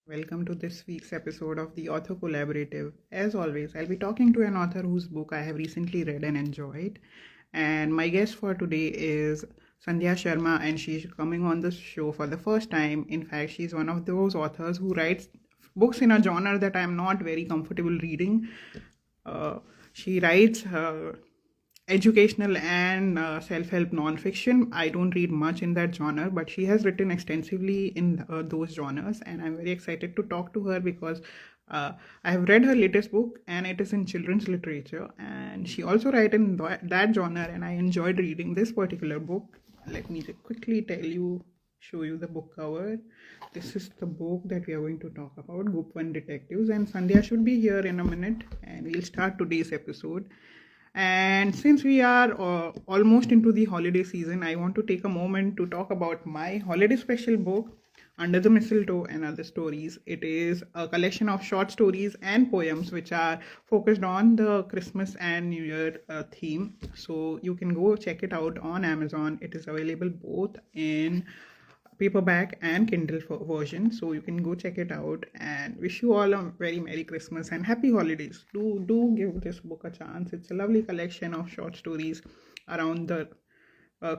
Welcome to this week's episode of the Author Collaborative. As always, I'll be talking to an author whose book I have recently read and enjoyed. And my guest for today is Sandhya Sharma, and she's coming on the show for the first time. In fact, she's one of those authors who writes books in a genre that I'm not very comfortable reading. Uh, she writes educational and self-help non-fiction. I don't read much in that genre, but she has written extensively in those genres, and I'm very excited to talk to her because uh, I have read her latest book, and it is in children's literature. And she also writes in that genre, and I enjoyed reading this particular book. Let me quickly show you the book cover. This is the book that we are going to talk about, Group 1 Detectives, and Sandhya should be here in a minute, and we'll start today's episode. And since we are almost into the holiday season, I want to take a moment to talk about my holiday special book, Under the Mistletoe and Other Stories. It is a collection of short stories and poems which are focused on the Christmas and New Year theme. So you can go check it out on Amazon. It is available both in paperback and Kindle version. So you can go check it out and wish you all a very Merry Christmas and Happy Holidays. Do give this book a chance. It's a lovely collection of short stories around the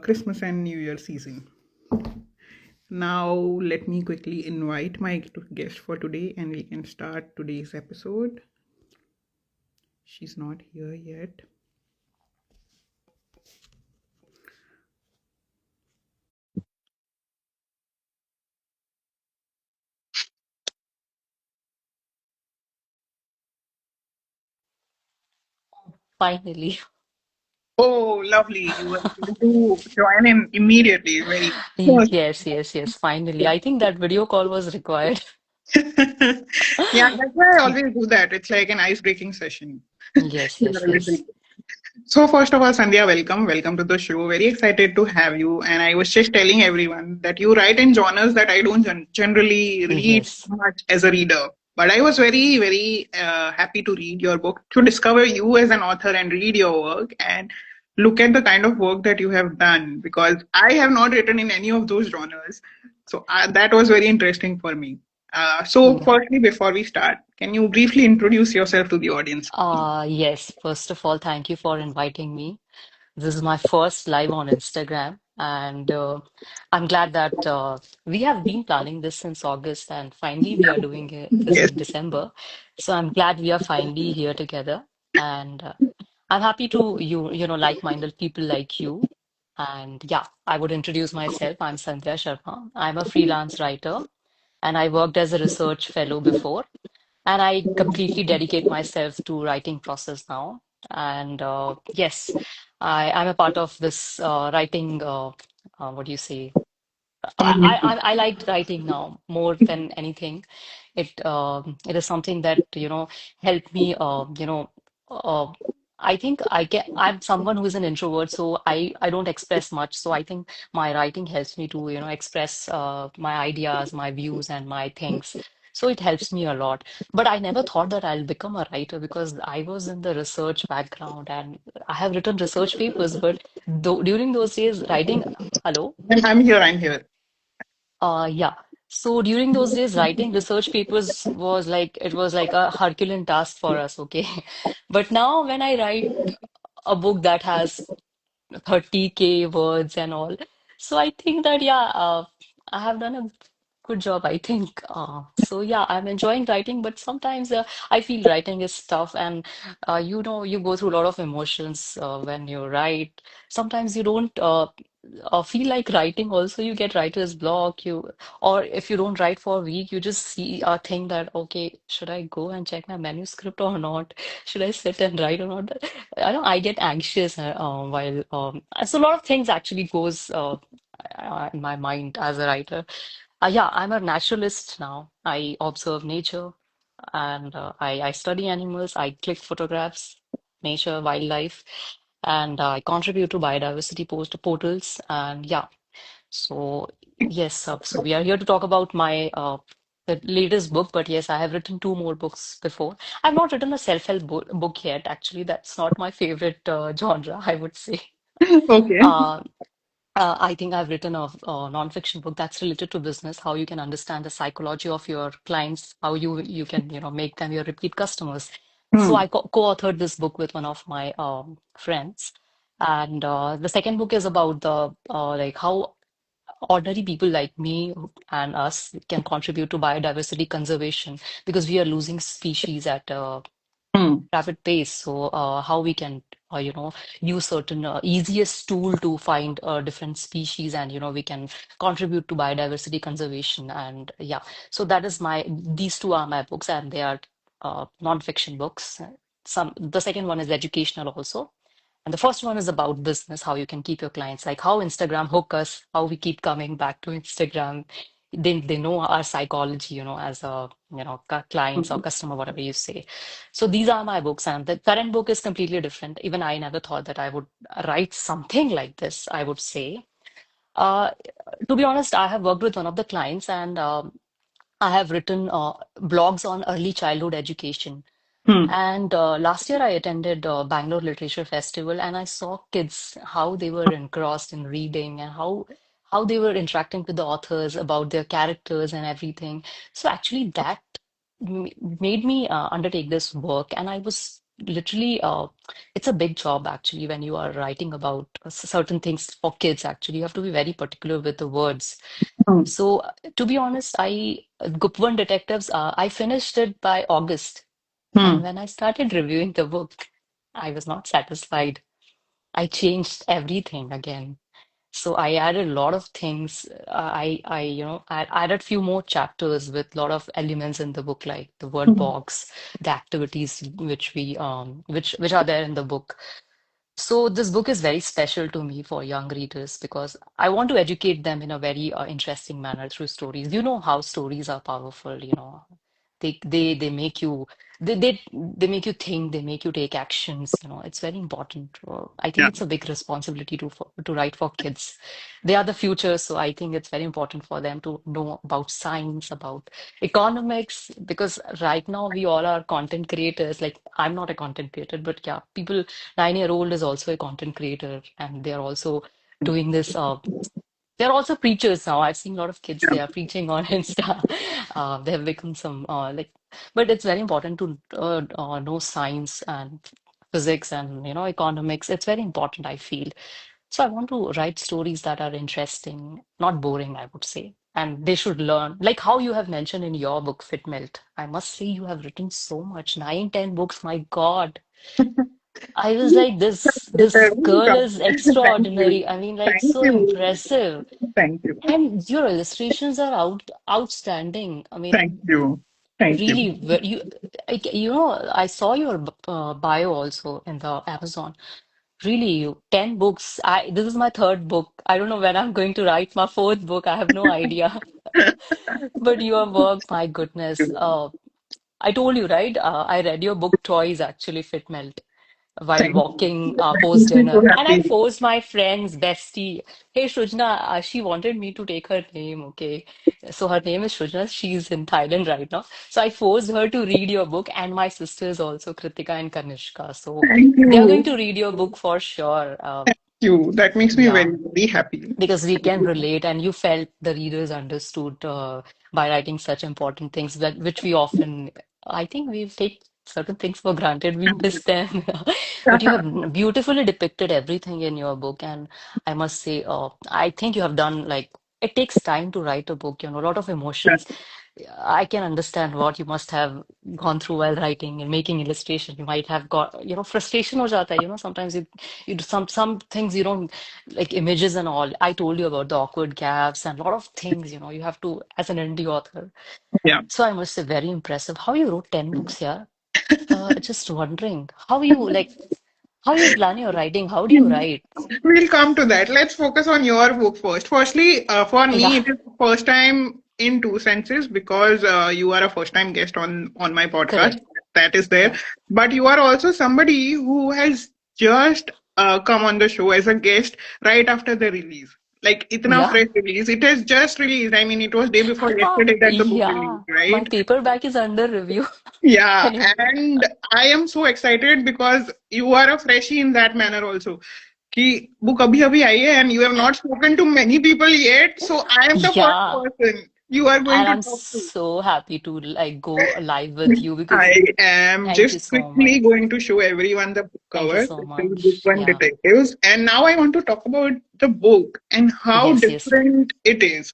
Christmas and New Year season. Now, let me quickly invite my guest for today and we can start today's episode. She's not here yet. Finally. Oh, lovely. You were able to join in immediately. Very good. Yes, finally. I think that video call was required. Yeah, that's why I always do that. It's like an ice-breaking session. Yes. So first of all, Sandhya, welcome. Welcome to the show. Very excited to have you. And I was just telling everyone that you write in genres that I don't generally read Yes. much as a reader. But I was very happy to read your book, to discover you as an author and read your work and look at the kind of work that you have done because I have not written in any of those genres. So that was very interesting for me. So Yeah. firstly, before we start, can you briefly introduce yourself to the audience? Yes. First of all, thank you for inviting me. This is my first live on Instagram, and I'm glad that we have been planning this since August, and finally we are doing this Yes. in December. So I'm glad we are finally here together, and I'm happy to like-minded people like you. And yeah, I would introduce myself. I'm Sandhya Sharma. I'm a freelance writer, and I worked as a research fellow before. And I completely dedicate myself to writing process now. And yes, I'm a part of this writing. What do you say? I like writing now more than anything. It is something that helped me. Uh, I think I'm someone who is an introvert, so I don't express much. So I think my writing helps me to express my ideas, my views, and my things. So it helps me a lot. But I never thought that I'll become a writer because I was in the research background and I have written research papers. But during those days, writing. Hello. I'm here. I'm here. Yeah. So during those days, writing research papers was like a Herculean task for us, okay? But now when I write a book that has 30K words and all, so I think that yeah, I have done a good job, I think. So yeah, I'm enjoying writing, but sometimes I feel writing is tough, and you go through a lot of emotions when you write. Sometimes you don't feel like writing. Also, you get writer's block. Or if you don't write for a week, you just see a thing that okay, should I go and check my manuscript or not? Should I sit and write or not? I know I get anxious while so a lot of things actually goes in my mind as a writer. Yeah, I'm a naturalist now. I observe nature and I study animals. I click photographs, nature, wildlife, and I contribute to biodiversity portals. And yeah, so yes, so we are here to talk about my the latest book. But yes, I have written two more books before. I've not written a self-help book yet. Actually, that's not my favorite genre, I would say. Okay. Uh, I think I've written a nonfiction book that's related to business, how you can understand the psychology of your clients, how you can, make them your repeat customers. So Hmm. I co-authored this book with one of my friends. And the second book is about the like how ordinary people like me and us can contribute to biodiversity conservation because we are losing species at a Hmm. rapid pace. So, how we can, use certain easiest tool to find different species, and we can contribute to biodiversity conservation. And yeah, so that is these two are my books, and they are non-fiction books. The second one is educational also. And the first one is about business, how you can keep your clients, like how Instagram hook us, how we keep coming back to Instagram. They know our psychology, as a clients or Hmm. customer, whatever you say. So these are my books, and the current book is completely different. Even I never thought that I would write something like this, I would say. Uh, to be honest, I have worked with one of the clients, and I have written blogs on early childhood education. Hmm. And last year I attended Bangalore Literature Festival, and I saw kids how they were engrossed in reading, and how they were interacting with the authors about their characters and everything. So actually that made me undertake this work, and I was literally it's a big job actually when you are writing about certain things for kids. Actually, you have to be very particular with the words. Hmm. So to be honest, Gupwan Detectives, I finished it by August. And Hmm. when I started reviewing the book, I was not satisfied. I changed everything again. So I added a lot of things. I added few more chapters with a lot of elements in the book, like the word Hmm. box, the activities which are there in the book. So this book is very special to me for young readers because I want to educate them in a very interesting manner through stories. You know how stories are powerful, they make you they make you think, they make you take actions, it's very important. I think Yeah. it's a big responsibility to write for kids. They are the future, so I think it's very important for them to know about science, about economics, because right now we all are content creators. Like, I'm not a content creator, but yeah, people 9-year-old is also a content creator, and they're also doing this. They're also preachers now. I've seen a lot of kids, Yeah. they are preaching on Insta. They have become some but it's very important to know science and physics and economics. It's very important, I feel. So I want to write stories that are interesting, not boring, I would say. And they should learn, like how you have mentioned in your book, Fit Melt. I must say you have written so much, 9, 10 books. My God. I was like, this girl is Thank extraordinary. you. I mean, like, Thank so you. impressive. Thank you. And your illustrations are outstanding. I Thank mean, you. Thank you. really, I saw your bio also in the Amazon. Really, 10 books. This is my third book. I don't know when I'm going to write my fourth book. I have no idea. But your work, my goodness. I told you, right? I read your book Toys, actually, Fit Melt, while Thank you. walking That post makes me so dinner. And I happy. forced my friend's bestie. Hey, Shrujna, she wanted me to take her name, okay? So her name is Shrujna. She's in Thailand right now. So I forced her to read your book, and my sisters also, Kritika and Kanishka. So Thank they are going you. to read your book for sure. Thank you. That makes me Yeah, very, very happy. because we can relate, and you felt the readers understood by writing such important things that which we often, I think we take certain things for granted, we miss them. But you have beautifully depicted everything in your book, and I must say, I think you have done, like, it takes time to write a book, a lot of emotions. I can understand what you must have gone through while writing and making illustration. You might have got, frustration ho jata hai, sometimes you do some things you don't like, images and all. I told you about the awkward gaps and a lot of things, you have to, as an indie author. Yeah. So I must say, very impressive. How you wrote 10 books here? Just wondering, how you plan your writing? How do you write? We'll come to that. Let's focus on your book first. Firstly, for me, Yeah, it is first time in two senses because you are a first time guest on my podcast. correct. That is there, Yeah. but you are also somebody who has just come on the show as a guest right after the release. Like itna Yeah. fresh release. It has just released. I mean, it was day before yesterday that the book released, Yeah. My right? paperback is under review. Yeah, Can you? and I am so excited because you are a freshie in that manner also. कि book अभी अभी आई है and you have not spoken to many people yet, so I am the first Yeah, person you are going and to I'm talk to. so happy to like go live with you because I am thank you just so quickly much. going to show everyone the book Thank you cover. so This is Book much. One Yeah. Detectives, and now I want to talk about the book and how Yes, yes. different it is.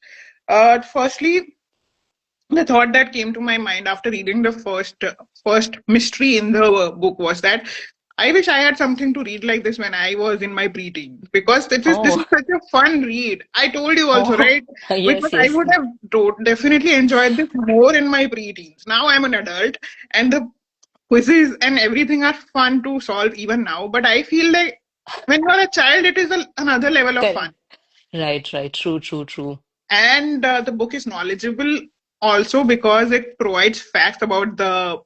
Firstly, the thought that came to my mind after reading the first mystery in the book was that I wish I had something to read like this when I was in my preteen, because this is Oh, such a fun read. I told you also, oh, right? Because yes, I yes. would have definitely enjoyed this more in my preteens. Now I'm an adult, and the quizzes and everything are fun to solve even now. But I feel like when you're a child, it is another level of fun. Correct. Right, right. True, true, true. And the book is knowledgeable also because it provides facts about the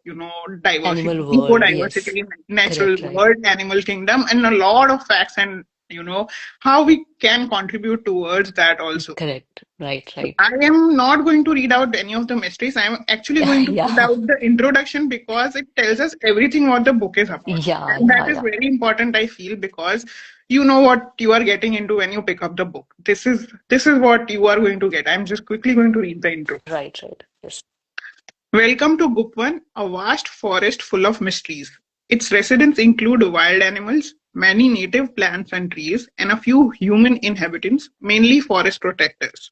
diversity, Animal world. Yes. ecodiversity, natural Correct, right. world, animal kingdom, and a lot of facts, and how we can contribute towards that also. Correct. Right, right. I am not going to read out any of the mysteries. I am actually going to read Yeah. out the introduction because it tells us everything what the book is about. Yeah, And that yeah, is yeah. very important, I feel, because you know what you are getting into when you pick up the book. This is what you are going to get. I'm just quickly going to read the intro. Right, right. Yes. Welcome to Book One, a vast forest full of mysteries. Its residents include wild animals, many native plants and trees, and a few human inhabitants, mainly forest protectors.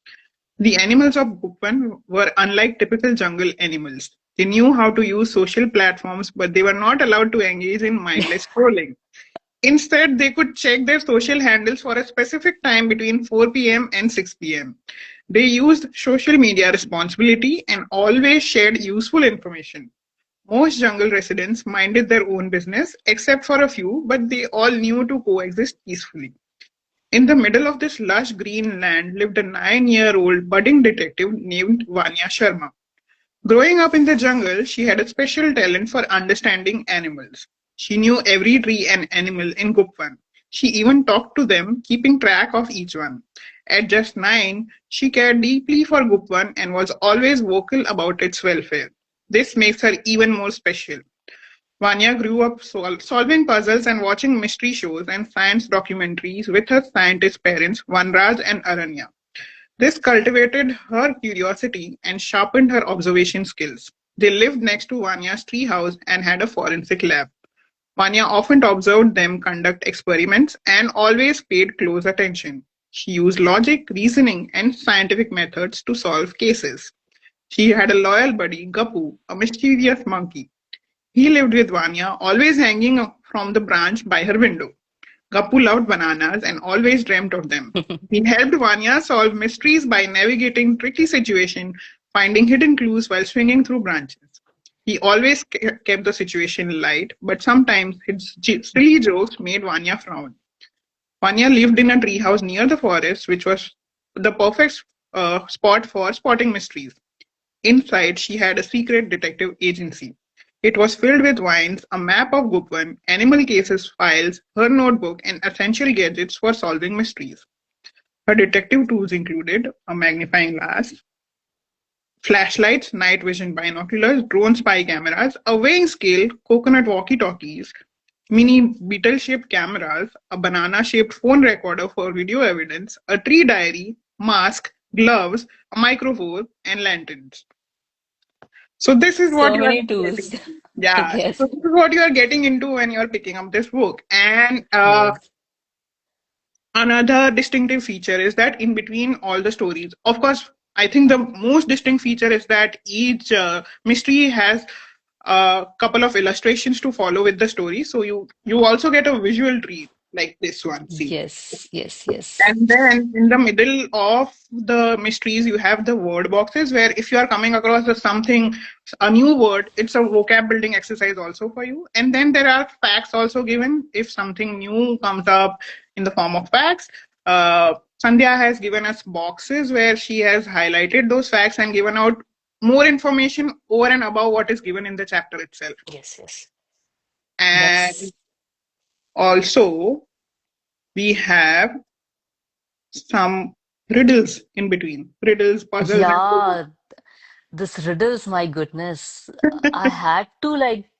The animals of Bhupan were unlike typical jungle animals. They knew how to use social platforms, but they were not allowed to engage in mindless scrolling. Instead, they could check their social handles for a specific time between 4 p.m. and 6 p.m. They used social media responsibly and always shared useful information. Most jungle residents minded their own business, except for a few, but they all knew to coexist peacefully. In the middle of this lush green land lived a 9-year-old budding detective named Vanya Sharma. Growing up in the jungle, she had a special talent for understanding animals. She knew every tree and animal in Gupwan. She even talked to them, keeping track of each one. At just 9, she cared deeply for Gupwan and was always vocal about its welfare. This makes her even more special. Vanya grew up solving puzzles and watching mystery shows and science documentaries with her scientist parents, Vanraj and Aranya. This cultivated her curiosity and sharpened her observation skills. They lived next to Vanya's treehouse and had a forensic lab. Vanya often observed them conduct experiments and always paid close attention. She used logic, reasoning, and scientific methods to solve cases. She had a loyal buddy, Gapu, a mischievous monkey. He lived with Vanya, always hanging from the branch by her window. Gappu loved bananas and always dreamt of them. He helped Vanya solve mysteries by navigating tricky situations, finding hidden clues while swinging through branches. He always kept the situation light, but sometimes his silly jokes made Vanya frown. Vanya lived in a treehouse near the forest, which was the perfect spot for spotting mysteries. Inside, she had a secret detective agency. It was filled with wines, a map of Gupwan, animal cases files, her notebook, and essential gadgets for solving mysteries. Her detective tools included a magnifying glass, flashlights, night vision binoculars, drone spy cameras, a weighing scale, coconut walkie-talkies, mini beetle-shaped cameras, a banana-shaped phone recorder for video evidence, a tree diary, mask, gloves, a microphone, and lanterns. So this is what So you are many tools. getting. Yeah. Yes. So this is what you are getting into when you are picking up this book. And Yes. another distinctive feature is that in between all the stories, of course, I think the most distinct feature is that each mystery has a couple of illustrations to follow with the story. So you also get a visual treat like this one. See. Yes. Yes. Yes. And then in the middle of the mysteries, you have the word boxes where if you are coming across something, a new word, it's a vocab building exercise also for you. And then there are facts also given if something new comes up in the form of facts. Sandhya has given us boxes where she has highlighted those facts and given out more information over and above what is given in the chapter itself. Yes. Yes. And That's also, we have some riddles in between, riddles, puzzles, and yeah. This riddles, my goodness. I had to like.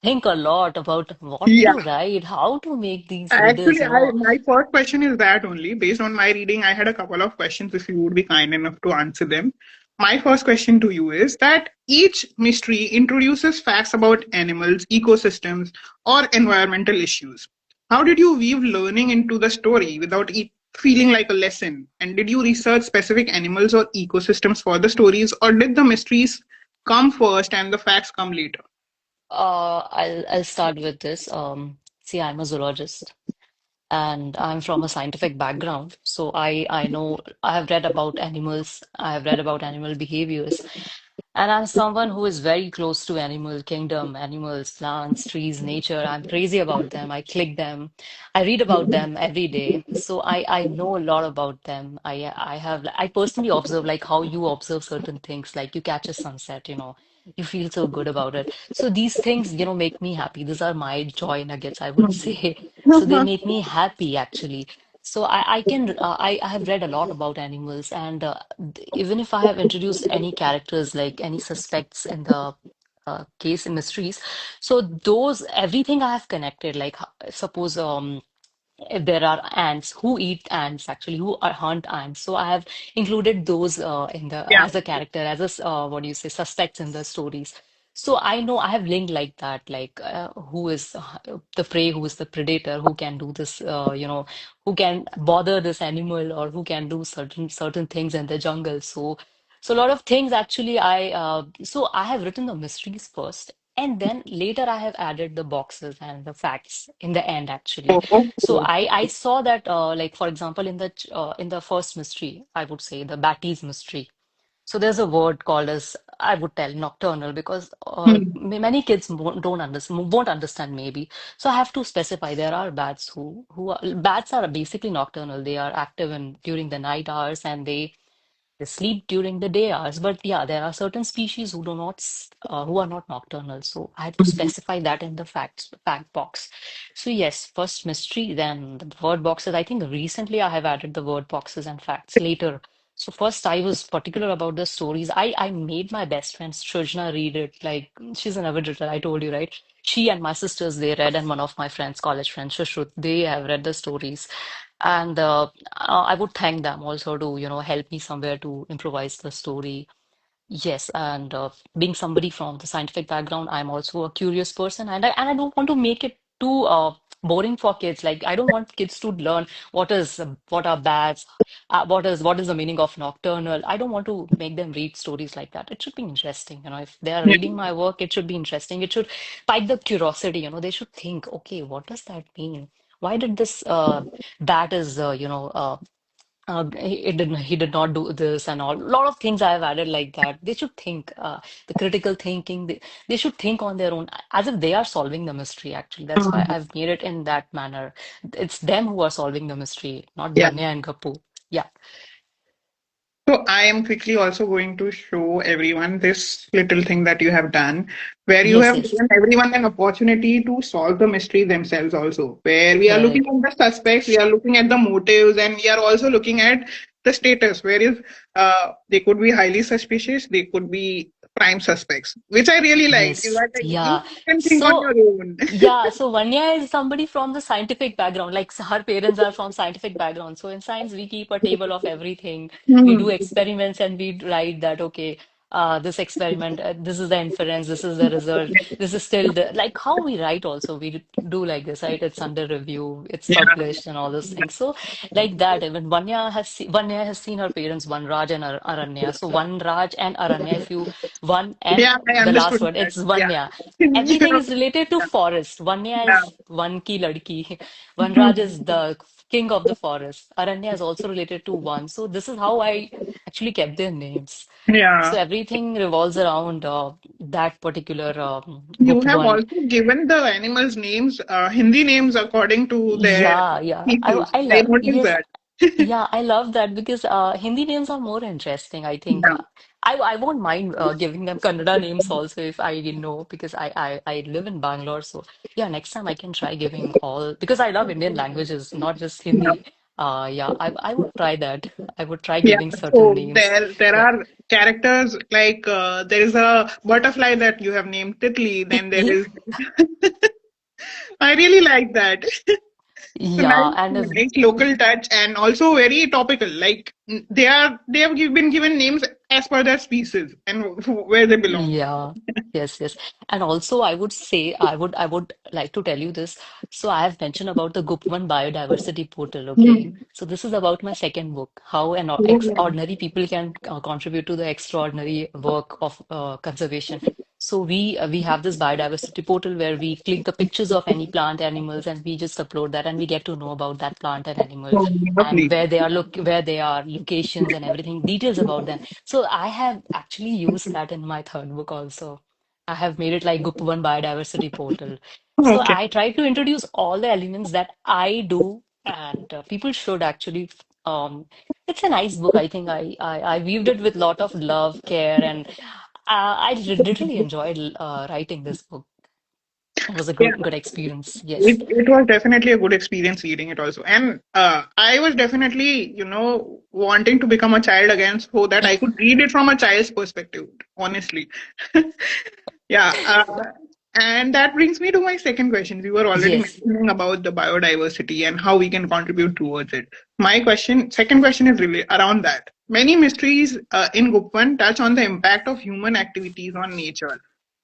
think a lot about what Yeah. to write, how to make these riddles, Actually, you know. my first question is that only. Based on my reading, I had a couple of questions if you would be kind enough to answer them. My first question to you is that each mystery introduces facts about animals, ecosystems, or environmental issues. How did you weave learning into the story without it feeling like a lesson? And did you research specific animals or ecosystems for the stories, or did the mysteries come first and the facts come later? I'll start with this. See, I'm a zoologist and I'm from a scientific background. So I know I have read about animals, I have read about animal behaviors, and I'm someone who is very close to animal kingdom, animals, plants, trees, nature. I'm crazy about them. I click them. I read about them every day. So I know a lot about them. I personally observe like how you observe certain things, like you catch a sunset, you know. You feel so good about it. So these things, you know, make me happy. These are my joy nuggets, I would say. So they make me happy actually. So I have read a lot about animals, and even if I have introduced any characters like any suspects in the case in mysteries, so those everything I have connected. Like suppose if there are ants, who eat ants actually, who hunt ants. So I have included those in the Yeah. as a character, as a what do you say, suspects in the stories. So I know I have linked like that, like who is the prey, who is the predator, who can do this, you know, who can bother this animal, or who can do certain things in the jungle. So a lot of things actually so I have written the mysteries first, and then later I have added the boxes and the facts in the end actually. Oh, So oh. I saw that like for example in the first mystery, I would say the Batty's mystery. So there's a word called as, I would tell, nocturnal, because Hmm. many kids won't understand maybe. So I have to specify there are bats bats are basically nocturnal. They are active in during the night hours, and they sleep during the day hours. But yeah, there are certain species who do not, who are not nocturnal. So I had to specify that in the fact box. So yes, first mystery, then the word boxes. I think recently I have added the word boxes and facts later. So first I was particular about the stories. I made my best friend Shrujna read it. Like she's an avid reader, I told you, right? She and my sisters, they read, and one of my friends, college friends, Shushrut, they have read the stories. And I would thank them also to, you know, help me somewhere to improvise the story. Yes, and being somebody from the scientific background, I'm also a curious person, and I don't want to make it too boring for kids. Like I don't want kids to learn what are bats, what is the meaning of nocturnal. I don't want to make them read stories like that. It should be interesting, you know. If they are Yeah. reading my work, it should be interesting. It should pique the curiosity, you know. They should think, okay, what does that mean? Why did this bat is he did not do this and all. A lot of things I have added like that. They should think, the critical thinking. They should think on their own, as if they are solving the mystery, actually. That's why Mhm. I've made it in that manner. It's them who are solving the mystery, not Yeah. Vanya and Gappu. Yeah. So I am quickly also going to show everyone this little thing that you have done, where you Yes, have yes. given everyone an opportunity to solve the mystery themselves also, where we are looking Correct. at the suspects, we are looking at the motives, and we are also looking at the status, whereas they could be highly suspicious, they could be prime suspects, which I really liked. Is Yes. that you Yeah. can think on So, your own. yeah, so Vanya is somebody from the scientific background. Like her parents are from scientific background. So in science, we keep a table of everything. We do Hmm. experiments and we write that, okay, this experiment, this is the inference, this is the result, this is still the, like how we write also, we do like this, right? It's under review, it's Yeah. published and all those things. So like that, even Vanya has seen her parents, Vanraj and Aranya. So Vanraj and Aranya, if you, one and Yeah, I the last understood word, that. it's Yeah. Vanya. You Everything know, is related to forest. Vanya yeah. is one ki ladki. Vanraj Hmm. is the king of the forest. Aranya is also related to one. So this is how I actually kept their names. So Yeah. everything revolves around that particular You book have one. also given the animals names, Hindi names according to their Yeah, yeah. species. I I love, noticed yes, that. yeah, I love that because Hindi names are more interesting, I think. Yeah. I won't mind giving them Kannada names also if I know, because I live in Bangalore. So yeah, next time I can try giving all, because I love Indian languages, not just Yeah. Hindi. Yeah, I would try that. I would try Yeah, giving certain so names. there Yeah. are characters like there is a butterfly that you have named Titli. Then there is I really like that. It's a Yeah, and if nice local touch and also very topical. Like they have been given names as per their species and where they belong. Yeah, yes. And also I would say I would like to tell you this. So I have mentioned about the Gupvan biodiversity portal, okay? Hmm. So this is about my second book, how an Oh, extraordinary people can contribute to the extraordinary work of conservation. So we have this biodiversity portal where we click the pictures of any plant, animals, and we just upload that and we get to know about that plant and animal oh, and lovely. where they are, locations and everything, details about them. So I have actually used that in my third book also. I have made it like Gupvan Biodiversity Portal. So Okay. I try to introduce all the elements that I do, and people should actually. It's a nice book. I think I weaved it with a lot of love, care, and literally enjoyed writing this book. It was a Yeah. good experience. Yes. It was definitely a good experience reading it also. And I was definitely, wanting to become a child again so that I could read it from a child's perspective, honestly. Yeah. And that brings me to my second question. We were already Yes. mentioning about the biodiversity and how we can contribute towards it. Second question is really around that. Many mysteries in Gupwan touch on the impact of human activities on nature.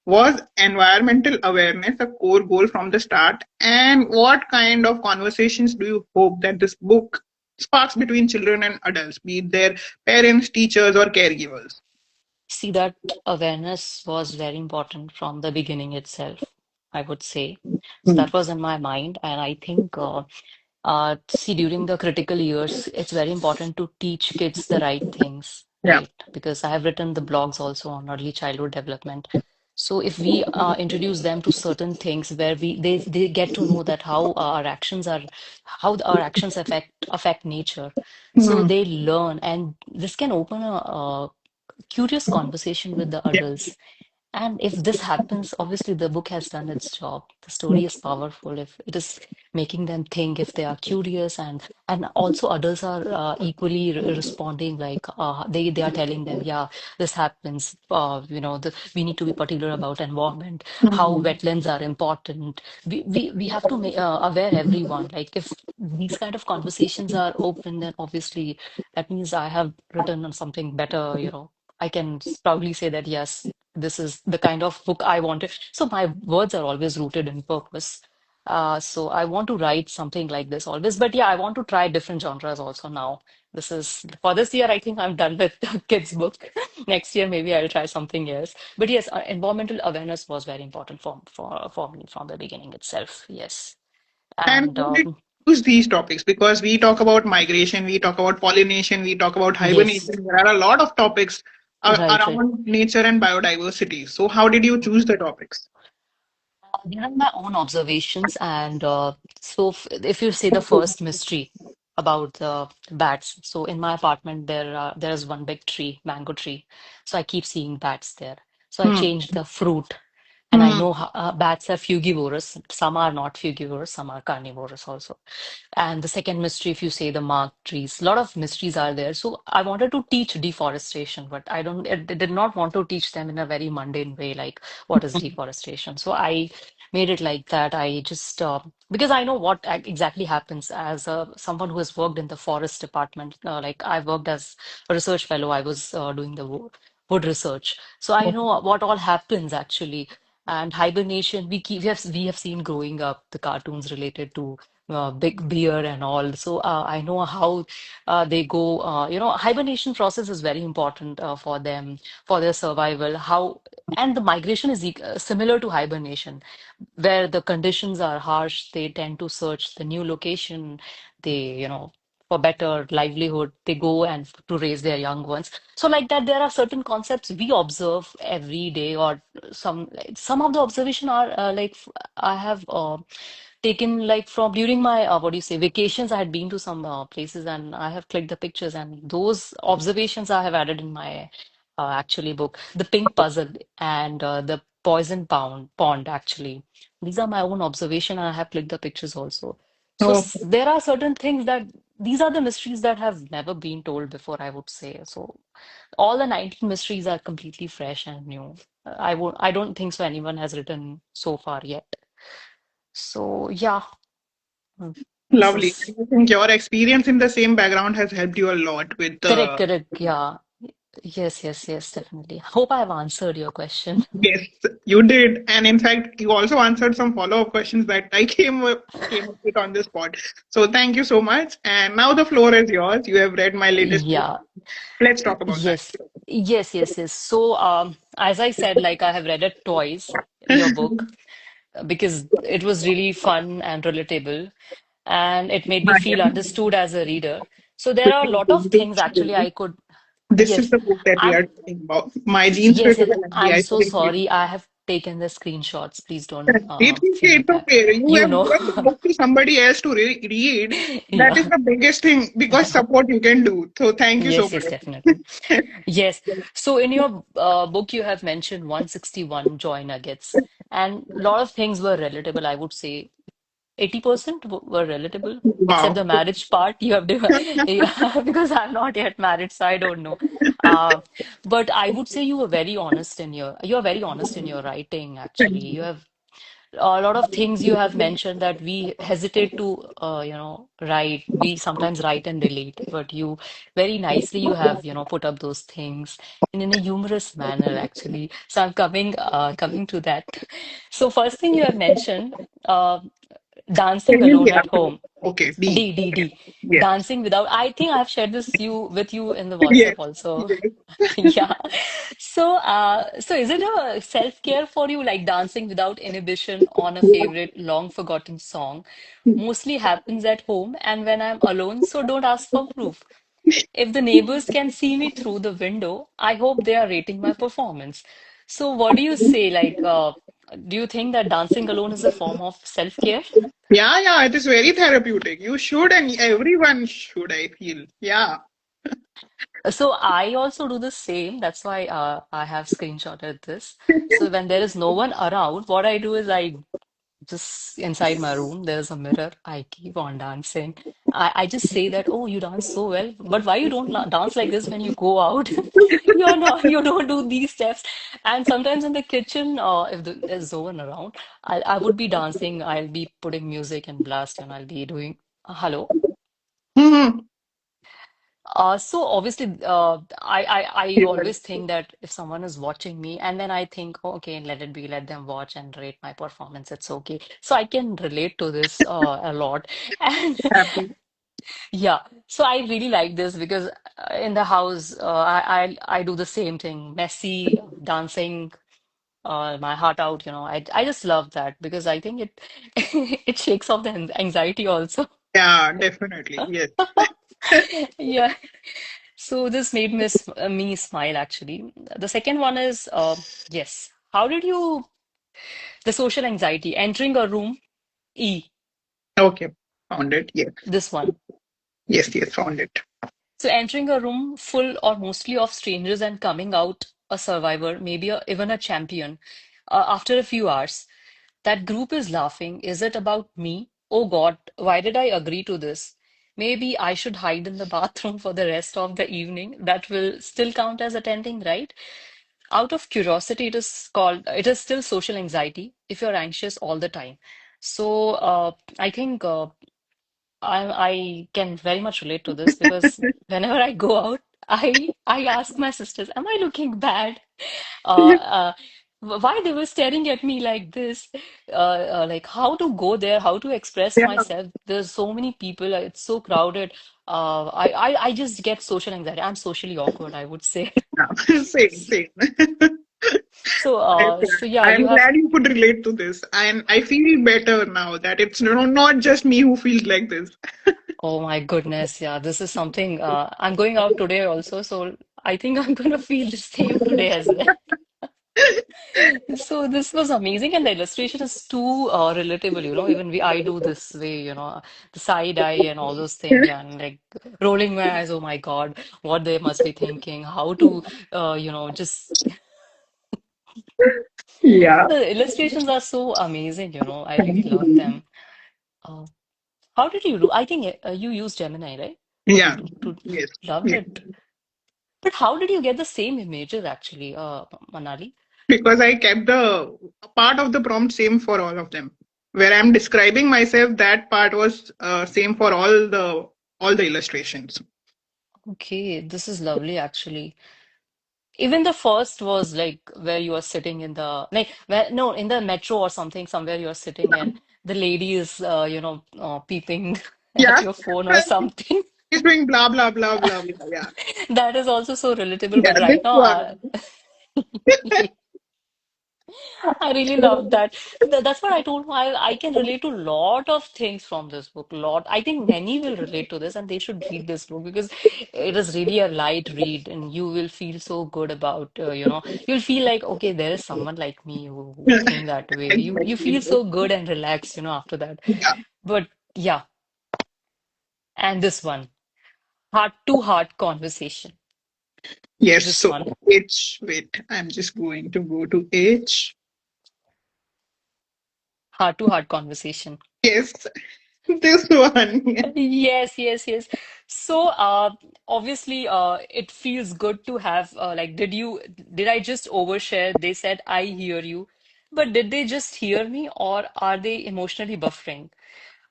Was environmental awareness a core goal from the start? And what kind of conversations do you hope that this book sparks between children and adults, be it their parents, teachers, or caregivers? See, that awareness was very important from the beginning itself, I would say. So Hmm. that was in my mind. And I think, see, during the critical years, it's very important to teach kids the right things, Yeah. right? Because I have written the blogs also on early childhood development. So if we introduce them to certain things where they get to know that how our actions affect nature. So Hmm. they learn, and this can open a curious conversation with the adults. And if this happens, obviously the book has done its job. The story is powerful if it is making them think, if they are curious, and also adults are equally responding, like they are telling them, yeah, this happens. We need to be particular about environment, how Hmm. wetlands are important. We have to make aware everyone. Like if these kind of conversations are open, then obviously that means I have written on something better. I can proudly say that yes, this is the kind of book I wanted. So my words are always rooted in purpose. So I want to write something like this always. But yeah, I want to try different genres also now. This is for this year, I think I'm done with the kids' book. Next year, maybe I'll try something else. But yes, environmental awareness was very important for me from the beginning itself. Yes. And And how did you choose these topics? Because we talk about migration, we talk about pollination, we talk about yes, hibernation. There are a lot of topics right. around nature and biodiversity. So, how did you choose the topics? They are my own observations, and so if you say the first mystery about the bats, so in my apartment there is one big tree, mango tree, so I keep seeing bats there. So I Hmm. changed the fruit, and I Hmm. know bats are frugivorous. Some are not frugivorous, some are carnivorous also. And the second mystery, if you say the marked trees, a lot of mysteries are there. So I wanted to teach deforestation, but I did not want to teach them in a very mundane way, like what is deforestation. So I made it like that. I just because I know what exactly happens as someone who has worked in the forest department. Like I worked as a research fellow. I was doing the wood research, so I know what all happens actually. And hibernation, we have seen growing up the cartoons related to big beer and all. So I know how they go. Hibernation process is very important for them, for their survival. And the migration is similar to hibernation, where the conditions are harsh. They tend to search the new location. For better livelihood, they go and to raise their young ones. So like that, there are certain concepts we observe every day, or some of the observation are I have taken like from during my what do you say vacations. I had been to some places and I have clicked the pictures, and those observations I have added in my actually book, the pink puzzle and the poison pond actually. These are my own observation and I have clicked the pictures also. So Oh, there are certain things that these are the mysteries that have never been told before, I would say. So all the 19 mysteries are completely fresh and new. I don't think so anyone has written so far yet. So yeah, mm, this Lovely. is I think your experience in the same background has helped you a lot with correct, the. correct. Yeah. Yes, yes, yes, definitely. Hope I've answered your question. Yes, you did. And in fact, you also answered some follow-up questions that I came up with on this spot. So thank you so much. And now the floor is yours. You have read my latest book. Yeah. Let's talk about that. Yes. Yes, yes, yes. So, as I said, like I have read it twice, your book, because it was really fun and relatable, and it made me feel understood as a reader. So there are a lot of things actually I could, This is yes, the book that we I'm, are talking about. My Jeans Pe yes, yes, Fiसल Angi. I'm I so think sorry. I have taken the screenshots. Please don't feel it's bad. okay. You You have know, given the book to somebody else to read. That is yeah. the biggest thing because support you can do. So thank you so Yes, yes, definitely. much. Yes. So in your book, you have mentioned 161 joy nuggets, and a lot of things were relatable, I would say. 80% were relatable, except Wow. the marriage part. You have to, yeah, because I'm not yet married, so I don't know. Uh, but I would say you are very honest in your writing, actually. You have a lot of things you have mentioned that we hesitate to write. We sometimes write and relate, but you very nicely you have put up those things in a humorous manner, actually. So I'm coming to that. So first thing you have mentioned, uh, dancing Can you alone hear at me? home. Okay, D. Okay. D. Yes. Dancing without, I think I have shared this with you in the WhatsApp Yes. also. Yes. Yeah. So is it a self-care for you, like dancing without inhibition on a favorite long forgotten song? Mostly happens at home and when I'm alone, so don't ask for proof. If the neighbors can see me through the window, I hope they are rating my performance. So what do you say? Like, do you think that dancing alone is a form of self-care? Yeah, yeah, it is very therapeutic. You should, and everyone should, I feel. Yeah. So I also do the same. That's why I have screenshotted this. So when there is no one around, what I do is I just inside my room, there's a mirror. I keep on dancing. I just say that, oh, you dance so well, but why you don't dance like this when you go out? You're not, you don't do these steps. And sometimes in the kitchen, if there's no one around, I would be dancing. I'll be putting music and blast, and I'll be doing, hello. Mhm. So obviously, I always think that if someone is watching me, and then I think, oh, okay, let it be, let them watch and rate my performance. It's okay. So I can relate to this a lot, and Happy. yeah. So I really like this because in the house, I do the same thing, messy dancing, my heart out. I just love that because I think it it shakes off the anxiety also. Yeah, definitely. Yes. Yeah. So this made me smile actually. The second one is yes. How did you the social anxiety entering a room? E, Okay. Found it. Yes. this one. Yes, yes, found it. So entering a room full or mostly of strangers and coming out a survivor, maybe even a champion, after a few hours. That group is laughing. Is it about me? Oh God, why did I agree to this? Maybe I should hide in the bathroom for the rest of the evening. That will still count as attending, right? Out of curiosity, it is still social anxiety if you're anxious all the time. So I think I can very much relate to this because whenever I go out, I ask my sisters, "Am I looking bad? Why they were staring at me like this? Like how to go there, how to express Yeah, myself? There's so many people, it's so crowded. I just get social anxiety. I'm socially awkward, I would say. yeah. Same, same. So yeah, I'm you have. glad you could relate to this. And I feel better now that it's not just me who feels like this. Oh my goodness, yeah, this is something. I'm going out today also, so I think I'm gonna feel the same today as well. So this was amazing, and the illustration is too relatable. Even I do this way. The side eye and all those things. Yeah, and like rolling my eyes. Oh my God, what they must be thinking? How to, just Yeah. the illustrations are so amazing. I really love them. How did you do? I think you used Gemini, right? Yeah. To Yes. love Yes. it. But how did you get the same images actually, Manali? Because I kept the part of the prompt same for all of them. Where I'm describing myself, that part was same for all the illustrations. Okay, this is lovely actually. Even the first was like where you are sitting in the like where no in the metro or something somewhere you are sitting and the lady is peeping at Yeah. your phone or something. He's doing blah blah blah blah blah. Yeah. That is also so relatable. Yeah. But This right now, one. I really love that. That's what I told her. I can relate to a lot of things from this book. Lot. I think many will relate to this, and they should read this book because it is really a light read, and you will feel so good about. You'll feel like okay, there is someone like me who think that way. You feel Exactly. so good and relaxed, after that. Yeah. But yeah, and this one, heart to heart conversation. Yes. This So one, H. Wait, I'm just going to go to H. heart to heart conversation. Yes. This one. Yeah. Yes, yes, yes. So, obviously, it feels good to have, did I just overshare? They said, I hear you. But did they just hear me or are they emotionally buffering?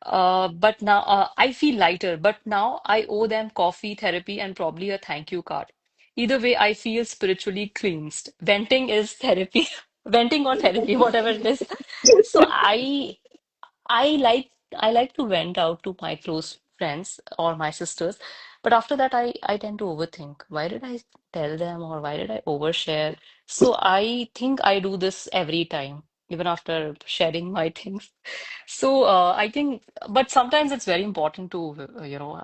But now I feel lighter, but now I owe them coffee, therapy, and probably a thank you card. Either way, I feel spiritually cleansed. Venting is therapy, venting or therapy, whatever it is. So I like to vent out to my close friends or my sisters, but after that I tend to overthink. Why did I tell them or why did I overshare? So I think I do this every time, even after sharing my things. So I think, but sometimes it's very important to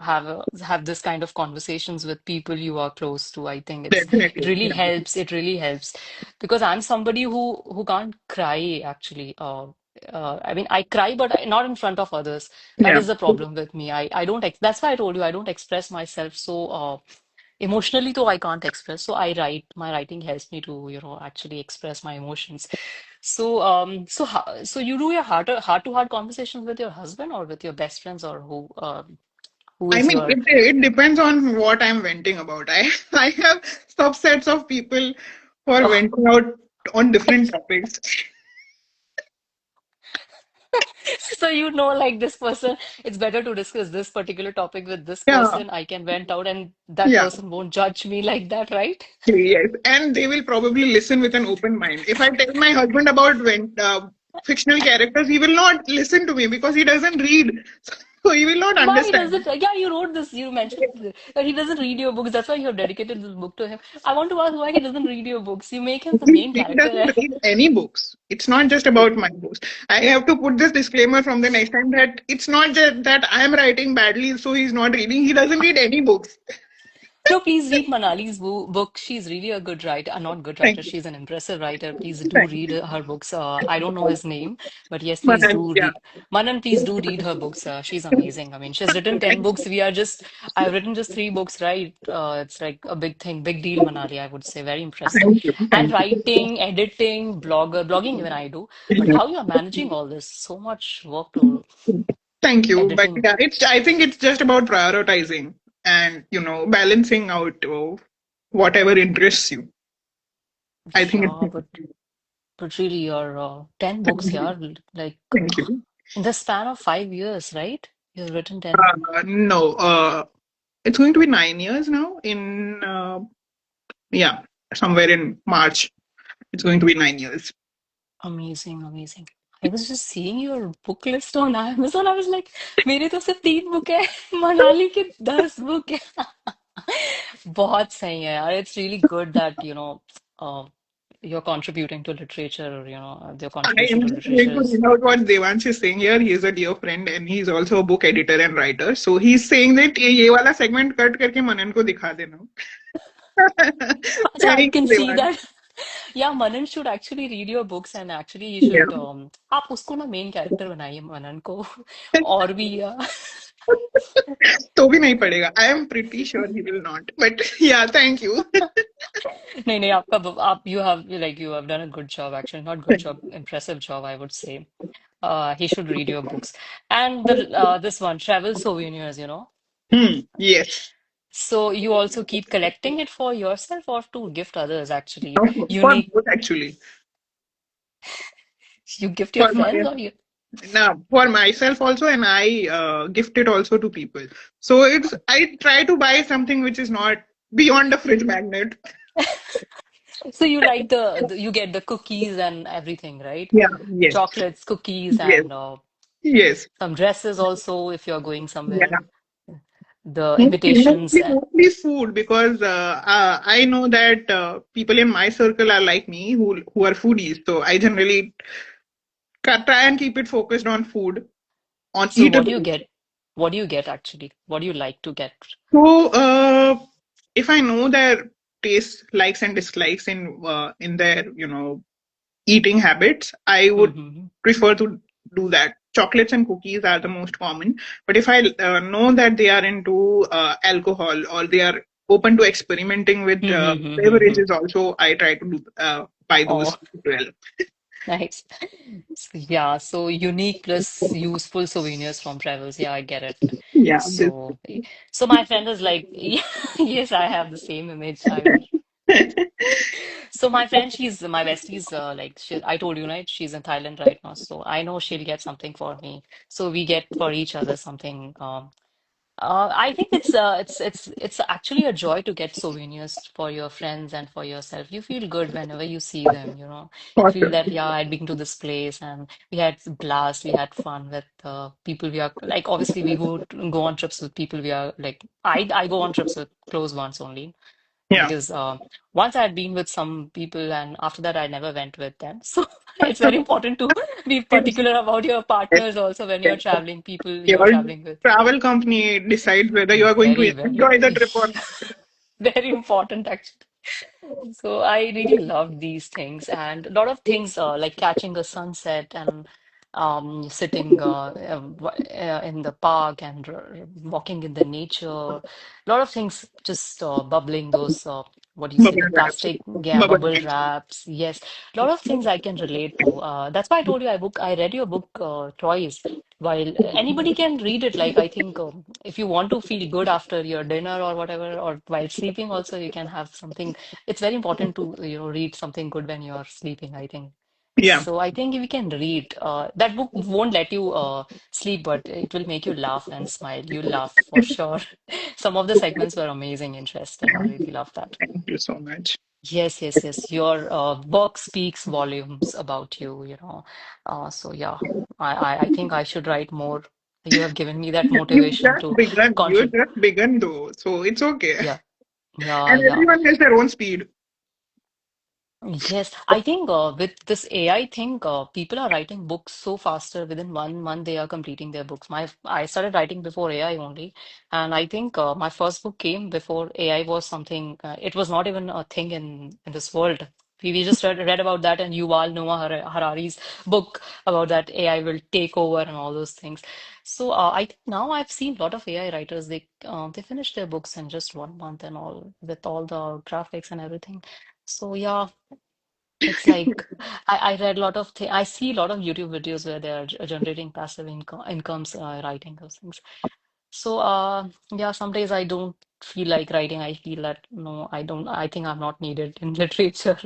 have this kind of conversations with people you are close to. I think it Definitely. really Yeah. helps. It really helps because I'm somebody who can't cry actually. I mean, I cry, but not in front of others. That Yeah. is the problem with me. I don't ex that's why I told you I don't express myself so emotionally, though I can't express. So I write. My writing helps me to, actually express my emotions. So you do your heart-to-heart conversations with your husband or with your best friends or who I is mean, your it depends on what I'm venting about. I have subsets of people who are oh, venting out on different topics. so like this person, it's better to discuss this particular topic with this Yeah, person. I can vent out and that yeah, person won't judge me like that, right? yes, and they will probably listen with an open mind. If I tell my husband about fictional characters, he will not listen to me because he doesn't read, so he will not Why does it? understand. Yeah, you wrote this. You mentioned that he doesn't read your books. That's why you have dedicated this book to him. I want to ask why he doesn't read your books. You make him the main He character. doesn't read any books. It's not just about my books. I have to put this disclaimer from the next time that it's not just that I am writing badly, so he's not reading. He doesn't read any books. No, please read Manali's book. She's really a good writer. Not good Thank writer. you. She's an impressive writer. Please do Thank read you. her books. I don't know his name, but yes, please Manan, do yeah. read. Manan, please do read her books. She's amazing. I mean, she's written 10 Thank books. I've written just three books, right? It's like a big thing, big deal, Manali, I would say. Very impressive. you. And Thank you. writing, editing, blogging, even I do. But how you're managing all this? So much work to Thank you. But editing. yeah, I think it's just about prioritizing and, balancing out whatever interests you. I think Yeah, it's but really, your 10 books here, like thank you. in the span of 5 years, right? You've written 10. No, it's going to be 9 years now yeah, somewhere in March. It's going to be 9 years. Amazing, amazing. I was just seeing your book list on Amazon. I was like, मेरे तो सिर्फ 3 book है मनाली के 10 book है बहुत सही है यार. It's really good that uh, you're contributing to literature. Your I contribution am to just literature going to is read out what Devansh is saying here. He is a dear friend and he's also a book editor and writer. So he's saying that ये वाला segment cut करके मनन को दिखा देना. अच्छा, I Thanks, can see Devansh. that. Yeah, Manan should actually read your books and actually you Yeah. should आप उसको ना मेन कैरेक्टर बनाइए मनन को और भी तो भी नहीं पड़ेगा. I am pretty sure he will not. But yeah, thank you. नहीं नहीं आपका आप you have done a good job actually, not good job, impressive job I would say. He should read your books. And the this one, travel souvenirs, you know. Yes. So you also keep collecting it for yourself or to gift others, actually. For Unique. both actually. You gift your For my friends or you? now for myself also, and I gift it also to people. So it's I try to buy something which is not beyond a fridge magnet. So you like you get the cookies and everything, right? Yeah. Yes. Chocolates, cookies, Yes. and Yes. some dresses also if you're going somewhere. Yeah. The Mostly, invitations. mostly food because I know that people in my circle are like me who are foodies. So I generally try and keep it focused on food, on So what do you eatable. get? What do you get actually? What do you like to get? So if I know their taste, likes and dislikes in their eating habits, I would Hmm. prefer to do that. Chocolates and cookies are the most common. But if I know that they are into alcohol or they are open to experimenting with Hmm. beverages, also I try to buy those Oh, as well. nice. So, yeah, so unique plus useful souvenirs from travels. Yeah, I get it. Yeah, this. So, so my friend is like, yes, I have the same image. I will. So my friend, she's my bestie's like I told you, right? She's in Thailand right now, so I know she'll get something for me. So we get for each other something. I think it's actually a joy to get souvenirs for your friends and for yourself. You feel good whenever you see them, you know. You For feel sure. that, yeah, I'd been to this place and we had blast, we had fun with people we are like obviously we would go on trips with people we are like I go on trips with close ones only Yeah. because once I had been with some people and after that I never went with them. So it's very important to be It's, particular about your partners also when you're it's, traveling, people you're your traveling with. travel company decides whether you are going to Very, very, enjoy the trip or not. very important actually. So I really love these things and a lot of things like catching a sunset and sitting in the park and walking in the nature. A lot of things just bubbling those what do you say Bubble the wraps. plastic yeah Bubble bubble wraps. wraps. Yes, a lot of things I can relate to. That's why I told you I read your book twice. While anybody can read it, like I think if you want to feel good after your dinner or whatever, or while sleeping also, you can have something. It's very important to, you know, read something good when you're sleeping, I think. Yeah. So I think we can read. That book won't let you sleep, but it will make you laugh and smile. You'll laugh for sure. Some of the segments were amazing, interesting. I really love that. Thank you so much. Yes, yes, yes. Your book speaks volumes about you, you know. So yeah, I think I should write more. You have given me that You motivation just to begun. You contribute. just begun though, so it's okay. Yeah, yeah, And yeah. everyone has their own speed. Yes, I think with this AI thing, people are writing books so faster. Within 1 month, they are completing their books. I started writing before AI only, and I think my first book came before AI was something. It was not even a thing in this world. We just read about that and Yuval Noah Harari's book about that AI will take over and all those things. So I think now I've seen a lot of AI writers. They finish their books in just 1 month and all with all the graphics and everything. So yeah. It's like I read a lot of things. I see a lot of YouTube videos where they are generating passive incomes, writing those things. So yeah, some days I don't feel like writing. I feel that no, I don't. I think I'm not needed in literature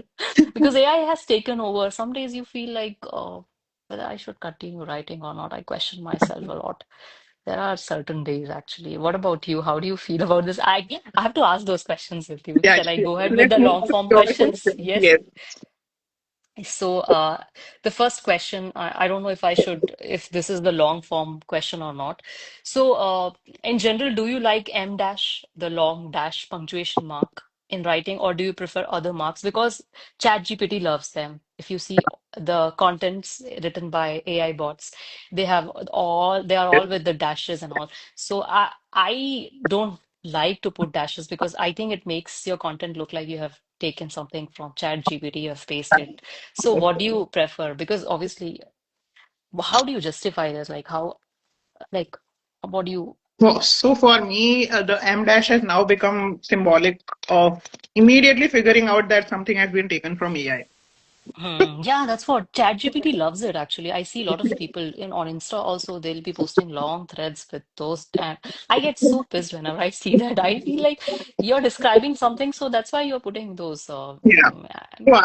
because AI has taken over. Some days you feel like whether I should continue writing or not. I question myself a lot. There are certain days actually. What about you? How do you feel about this? I have to ask those questions with you. Yeah, Shall I sure. go ahead with Let's the move long on to form your questions? question. Yes. Yes. So, the first question, I don't know if I should, if this is the long form question or not. So, in general, do you like M dash, the long dash punctuation mark in writing, or do you prefer other marks? Because ChatGPT loves them. If you see the contents written by AI bots, they are Yes. all with the dashes and all. So, I don't like to put dashes because I think it makes your content look like you have taken something from ChatGPT, you have pasted so what do you prefer? Because obviously, how do you justify this? Like, what do you, So for me, the M dash has now become symbolic of immediately figuring out that something has been taken from AI. Yeah, that's what ChatGPT loves it actually. I see a lot of people in on Insta also, they'll be posting long threads with those, and I get so pissed whenever I see that. I feel like you're describing something, so that's why you're putting those Yeah. I So mean,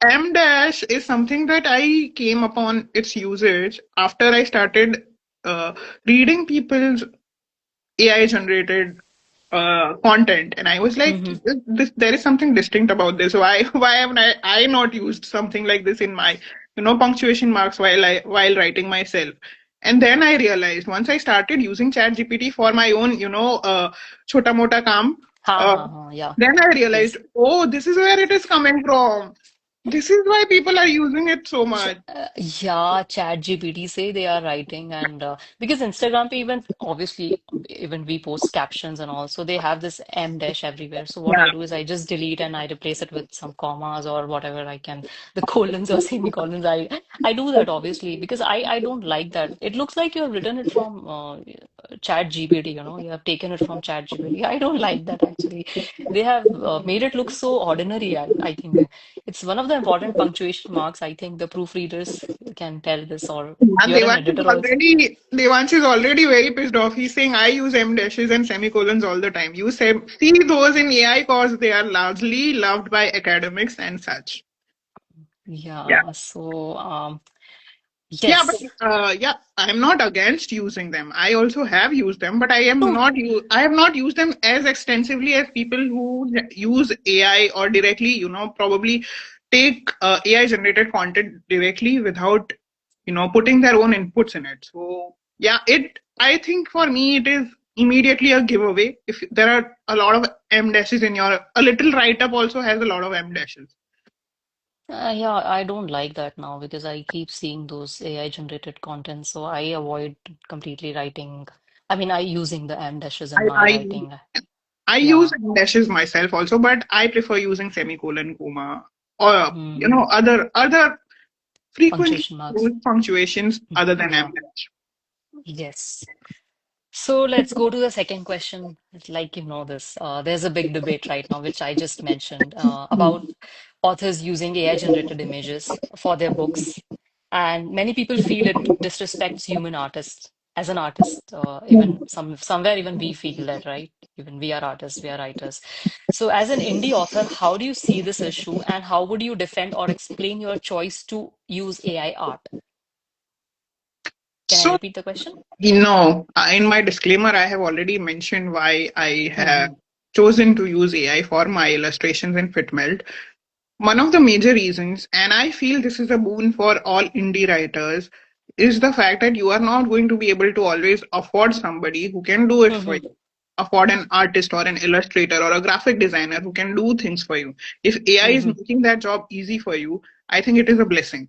M dash is something that I came upon its usage after I started uh, reading people's AI generated content, and I was like, mhm. there is something distinct about this. Why why haven't I not used something like this in my punctuation marks while writing myself? And then I realized once I started using ChatGPT for my own chota mota kaam, uh, Yeah. then I realized, Yes. oh, this is where it is coming from. This is why people are using it so Ch much. yeah, Chat GPT say they are writing, and because Instagram pe even obviously even we post captions and all, so they have this M dash everywhere. So what I Yeah. do is I just delete and I replace it with some commas or whatever I can, the colons or semicolons. I do that obviously because I don't like that. It looks like you have written it from Chat GPT. You have taken it from Chat GPT. I don't like that actually. They have made it look so ordinary. I think. It's one of the important punctuation marks. I think the proofreaders can tell this, or And you're an editor also. Devansh is already very pissed off. He's saying I use M dashes and semicolons all the time. You say see those in AI cause they are largely loved by academics and such. Yeah. Yeah, so Yeah, but yes. I'm not against using them. I also have used them, but No. I have not used them as extensively as people who use AI or directly, probably take AI generated content directly without, putting their own inputs in it. So yeah, I think for me it is immediately a giveaway. If there are a lot of M dashes in a little write up also has a lot of M dashes. Yeah, I don't like that now because I keep seeing those AI generated content, so I avoid completely writing. I mean, I using the M dashes in I, my I writing. I use Yeah. dashes myself also, but I prefer using semicolon, comma, or Hmm. other frequently Punctuation marks. used punctuations other than Yeah. M dash. Yes. So let's go to the second question. It's like you know this. There's a big debate right now, which I just mentioned, about authors using AI-generated images for their books. And many people feel it disrespects human artists as an artist. Even somewhere even we feel that, right? Even we are artists, we are writers. So as an indie author, how do you see this issue and how would you defend or explain your choice to use AI art? Can I So, repeat the question? in my disclaimer, I have already mentioned why I have Hmm. chosen to use AI for my illustrations in FitMelt. One of the major reasons, and I feel this is a boon for all indie writers, is the fact that you are not going to be able to always afford somebody who can do it for Hmm. you. Afford an artist or an illustrator or a graphic designer who can do things for you. If AI is Hmm. making that job easy for you, I think it is a blessing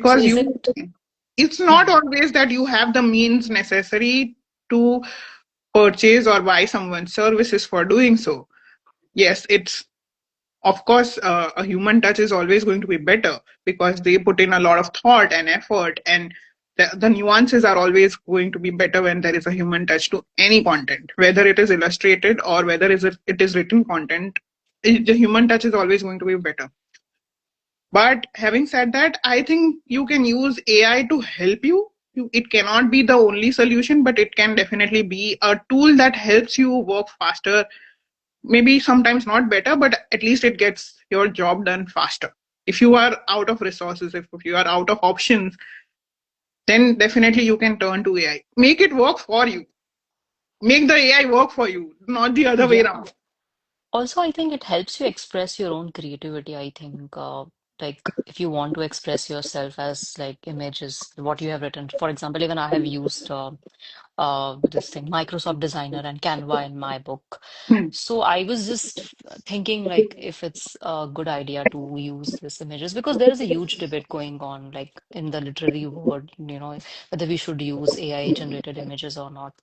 So because is you it? it's not Mhm. always that you have the means necessary to purchase or buy someone's services for doing so. Yes, it's of course, a human touch is always going to be better because they put in a lot of thought and effort, and the nuances are always going to be better when there is a human touch to any content, whether it is illustrated or whether it is written content. The human touch is always going to be better. But having said that, I think you can use AI to help you. It cannot be the only solution, but it can definitely be a tool that helps you work faster, maybe sometimes not better, but at least it gets your job done faster. If you are out of resources, if you are out of options, then definitely you can turn to AI. Make it work for you. Make the AI work for you, not the other way Yeah. around. Also, I think it helps you express your own creativity. I think, like, if you want to express yourself as like images, what you have written. For example, even I have used this thing, Microsoft Designer and Canva in my book. Hmm. So I was just thinking like if it's a good idea to use these images because there is a huge debate going on like in the literary world, whether we should use AI generated images or not.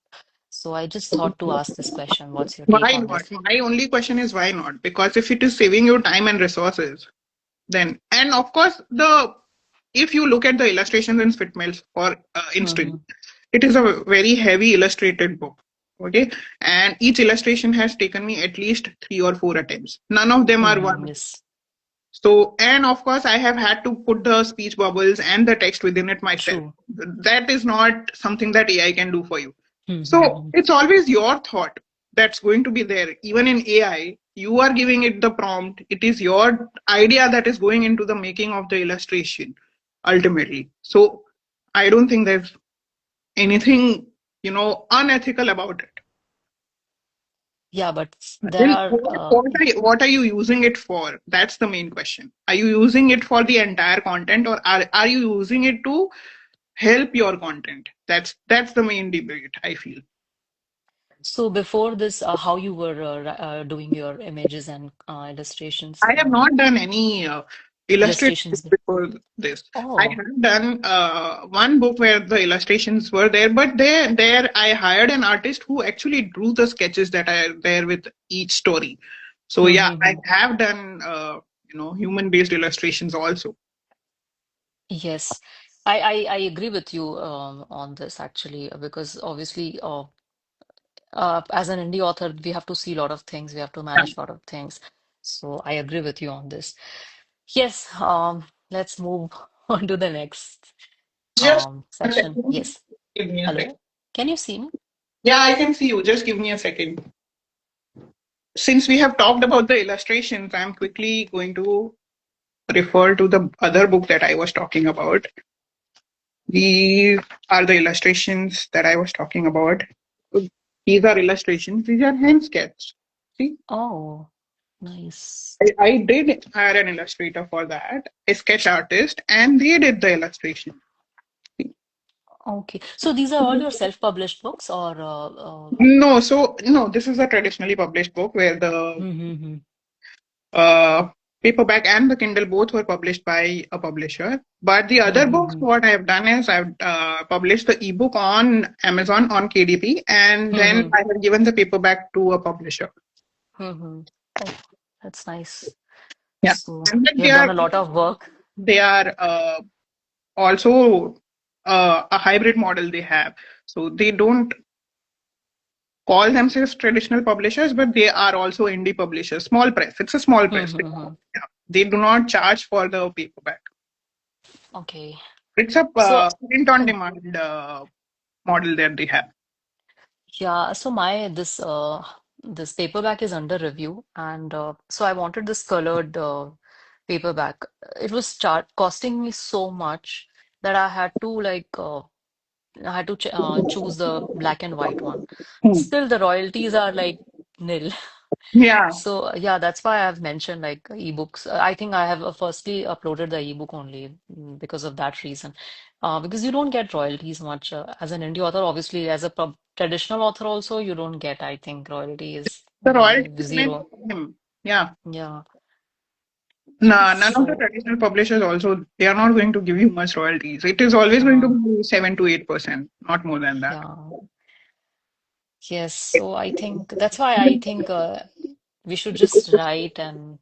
So I just thought to ask this question. What's your take Why on not? this? My only question is why not? Because if it is saving you time and resources, then and of course the if you look at the illustrations in Fitmails for instance, Mm-hmm. it is a very heavy illustrated book. Okay, and each illustration has taken me at least 3 or 4 attempts. None of them are Mm-hmm. one. Yes. So, and of course, I have had to put the speech bubbles and the text within it myself. True. That is not something that AI can do for you. So, Mm-hmm. it's always your thought that's going to be there. Even in AI, you are giving it the prompt. It is your idea that is going into the making of the illustration ultimately. So, I don't think there's anything, unethical about it. Yeah, but there Then are what are you using it for? That's the main question. Are you using it for the entire content, or are you using it to help your content? That's the main debate, I feel. so before this, how you were doing your images and illustrations, I have not done any illustration illustrations. before this. I Oh. have done one book where the illustrations were there, but there I hired an artist who actually drew the sketches that are there with each story. So yeah, I Mm-hmm. have done human-based illustrations also. Yes, I agree with you on this actually because obviously as an indie author we have to see a lot of things, we have to Yeah. manage a lot of things. So I agree with you on this. Yes, let's move on to the next Just a section. second. Yes. Give me a second. Hello? Can you see me? Yeah, I can see you. Just give me a second. Since we have talked about the illustrations, I'm quickly going to refer to the other book that I was talking about. These are the illustrations that I was talking about. These are illustrations. These are hand sketches. See, Oh, nice. I did hire an illustrator for that, a sketch artist, and they did the illustration. Okay. So these are all your self-published books or No, this is a traditionally published book where the mm-hmm. Uh, paperback and the Kindle both were published by a publisher. But the other books, Mm-hmm. what I have done is I've published the ebook on Amazon on KDP, and then Mm-hmm. I have given the paperback to a publisher. Mm-hmm. Oh, that's nice. Yeah, So and then you they have done are a lot of work. they are also a hybrid model they have. So they don't call themselves traditional publishers, but they are also indie publishers, small press. It's a small press. Mm-hmm. Yeah. They do not charge for the paperback. Okay. It's a So, print on mm, demand model that they have. yeah, so my this paperback is under review and so I wanted this colored paperback. It was start costing me so much that I had to I had to ch choose the black and white one. Hmm. Still the royalties are like nil. Yeah, So yeah, that's why I've mentioned like ebooks. I think I have firstly uploaded the ebook only because of that reason. Because you don't get royalties much as an indie author. Obviously, as a traditional author also, you don't get. I think royalty is the royalty remains zero. the same. Yeah. Yeah. No, none of the So traditional publishers also, they are not going to give you much royalties. It is always going to yeah, be 7 to 8%, not more than that. yeah. Yes. So I think that's why I think we should just write and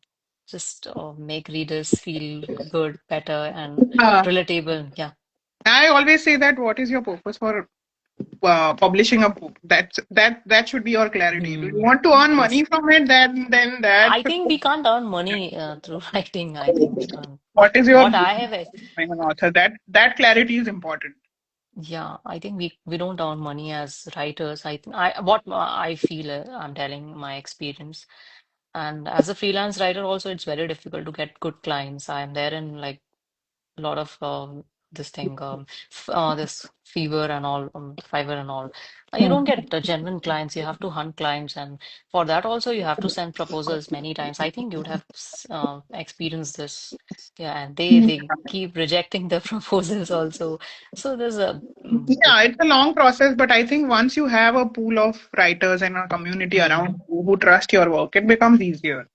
just make readers feel good, better, and Uh, relatable. Yeah. I always say that what is your purpose for publishing a book? That should be your clarity. Do you Hmm. want to earn Yes. money from it? Then that's I think we can't earn money through writing. I think we can't. what is your What goal I have, being an author? That clarity is important. yeah, I think we don't earn money as writers. I think I what I feel I'm telling my experience. And as a freelance writer, also it's very difficult to get good clients. I'm there in like a lot of this thing, this fever and all, fiber and all. You Hmm. don't get the genuine clients. You have to hunt clients, and for that also you have to send proposals many times. I think you'd have experienced this. Yeah, and they keep rejecting the proposals also. So there's a bit, Yeah, it's a long process, but I think once you have a pool of writers and a community around hmm, you who trust your work, it becomes easier.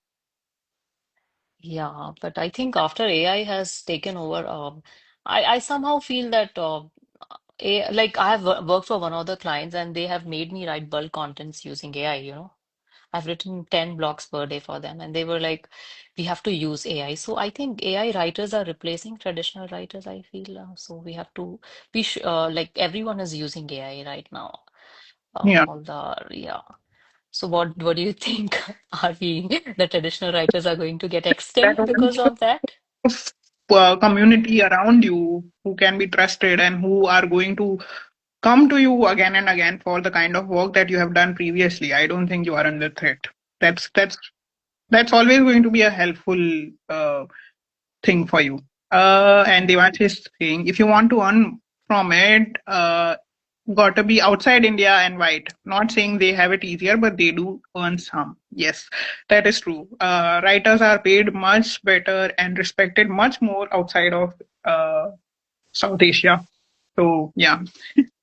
yeah. But I think after AI has taken over, I somehow feel that like I have worked for one of the clients and they have made me write bulk contents using AI, you know. I've written 10 blogs per day for them and they were like, we have to use AI. So I think AI writers are replacing traditional writers, I feel. So we have to, we sh like everyone is using AI right now. Yeah. All the, yeah. So what do you think? Are we the traditional writers are going to get That extinct one because of that? of community around you who can be trusted and who are going to come to you again and again for the kind of work that you have done previously. I don't think you are under threat. That's always going to be a helpful uh, thing for you. And Devansh is saying if you want to earn from it, got to be outside India and white. Not saying they have it easier, but they do earn some. Yes, that is true. Writers are paid much better and respected much more outside of uh, South Asia. So yeah,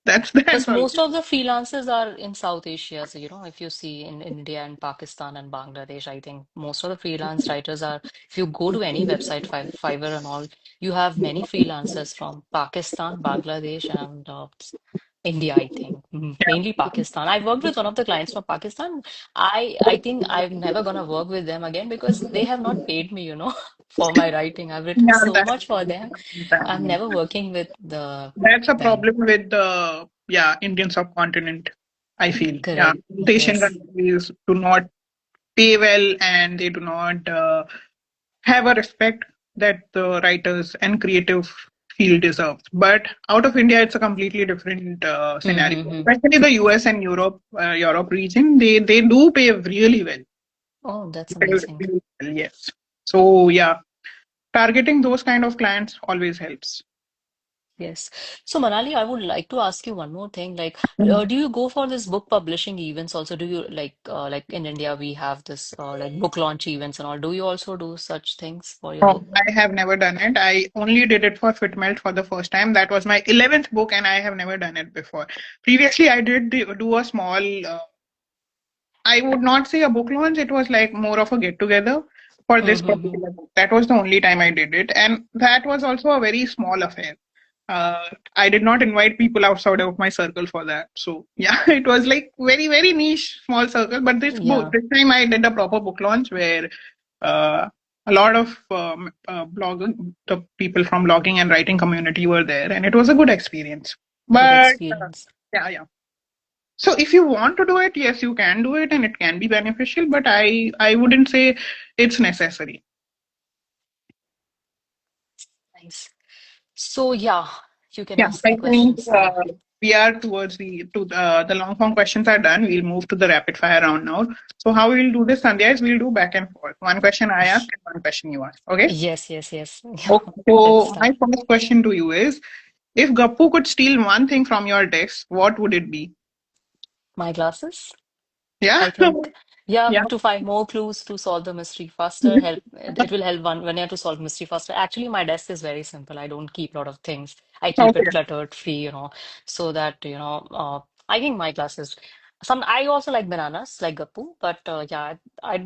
that's Because all. most of the freelancers are in South Asia. So, if you see in India and Pakistan and Bangladesh, I think most of the freelance writers are, if you go to any website, Fiverr and all, you have many freelancers from Pakistan, Bangladesh, and India, I think. Mainly Pakistan. I worked with one of the clients from Pakistan. I think I'm never gonna work with them again because they have not paid me, for my writing. I've written Yeah, so much for them. I'm that, never working with the that's a them. problem with the Indian subcontinent. I feel Correct. the Asian Yes. countries do not pay well and they do not have a respect that the writers and creative field deserves. But out of India, it's a completely different scenario. Mm-hmm. Especially the US and Europe region, they do pay really well. Oh, that's Pay amazing. really well, yes. So yeah, targeting those kind of clients always helps. Yes. So, Manali, I would like to ask you one more thing. Like, do you go for this book publishing events also? Do you like in India we have this like book launch events and all. Do you also do such things for your No, book? I have never done it. I only did it for Fitmelt for the first time. That was my 11th book, and I have never done it before. Previously, I did do a small I would not say a book launch. It was like more of a get together for this Mm-hmm. particular book. That was the only time I did it. And that was also a very small affair. I did not invite people outside of my circle for that. So yeah, it was like very, very niche, small circle. But Yeah, this time I did a proper book launch where a lot of the people from blogging and writing community were there, and it was a good experience. good But experience. yeah. So if you want to do it, yes, you can do it and it can be beneficial, but I wouldn't say it's necessary. Nice. So, yeah, you can Yeah, ask I the think questions now. we are towards the long form questions are done. We'll move to the rapid fire round now. So how we'll do this, Sandhya, is we'll do back and forth. One question I ask and one question you ask. Okay? Yes, yes, yes. Yeah, Okay. let's So my start. first question to you is, if Gappu could steal one thing from your desk, what would it be? My glasses? Yeah. I think, yeah, Yeah. to find more clues to solve the mystery faster, it will help one when you have to solve mystery faster. Actually, my desk is very simple. I don't keep a lot of things. I keep it Okay. cluttered free, so that, I think my glasses. I also like bananas, like Gappu, but yeah,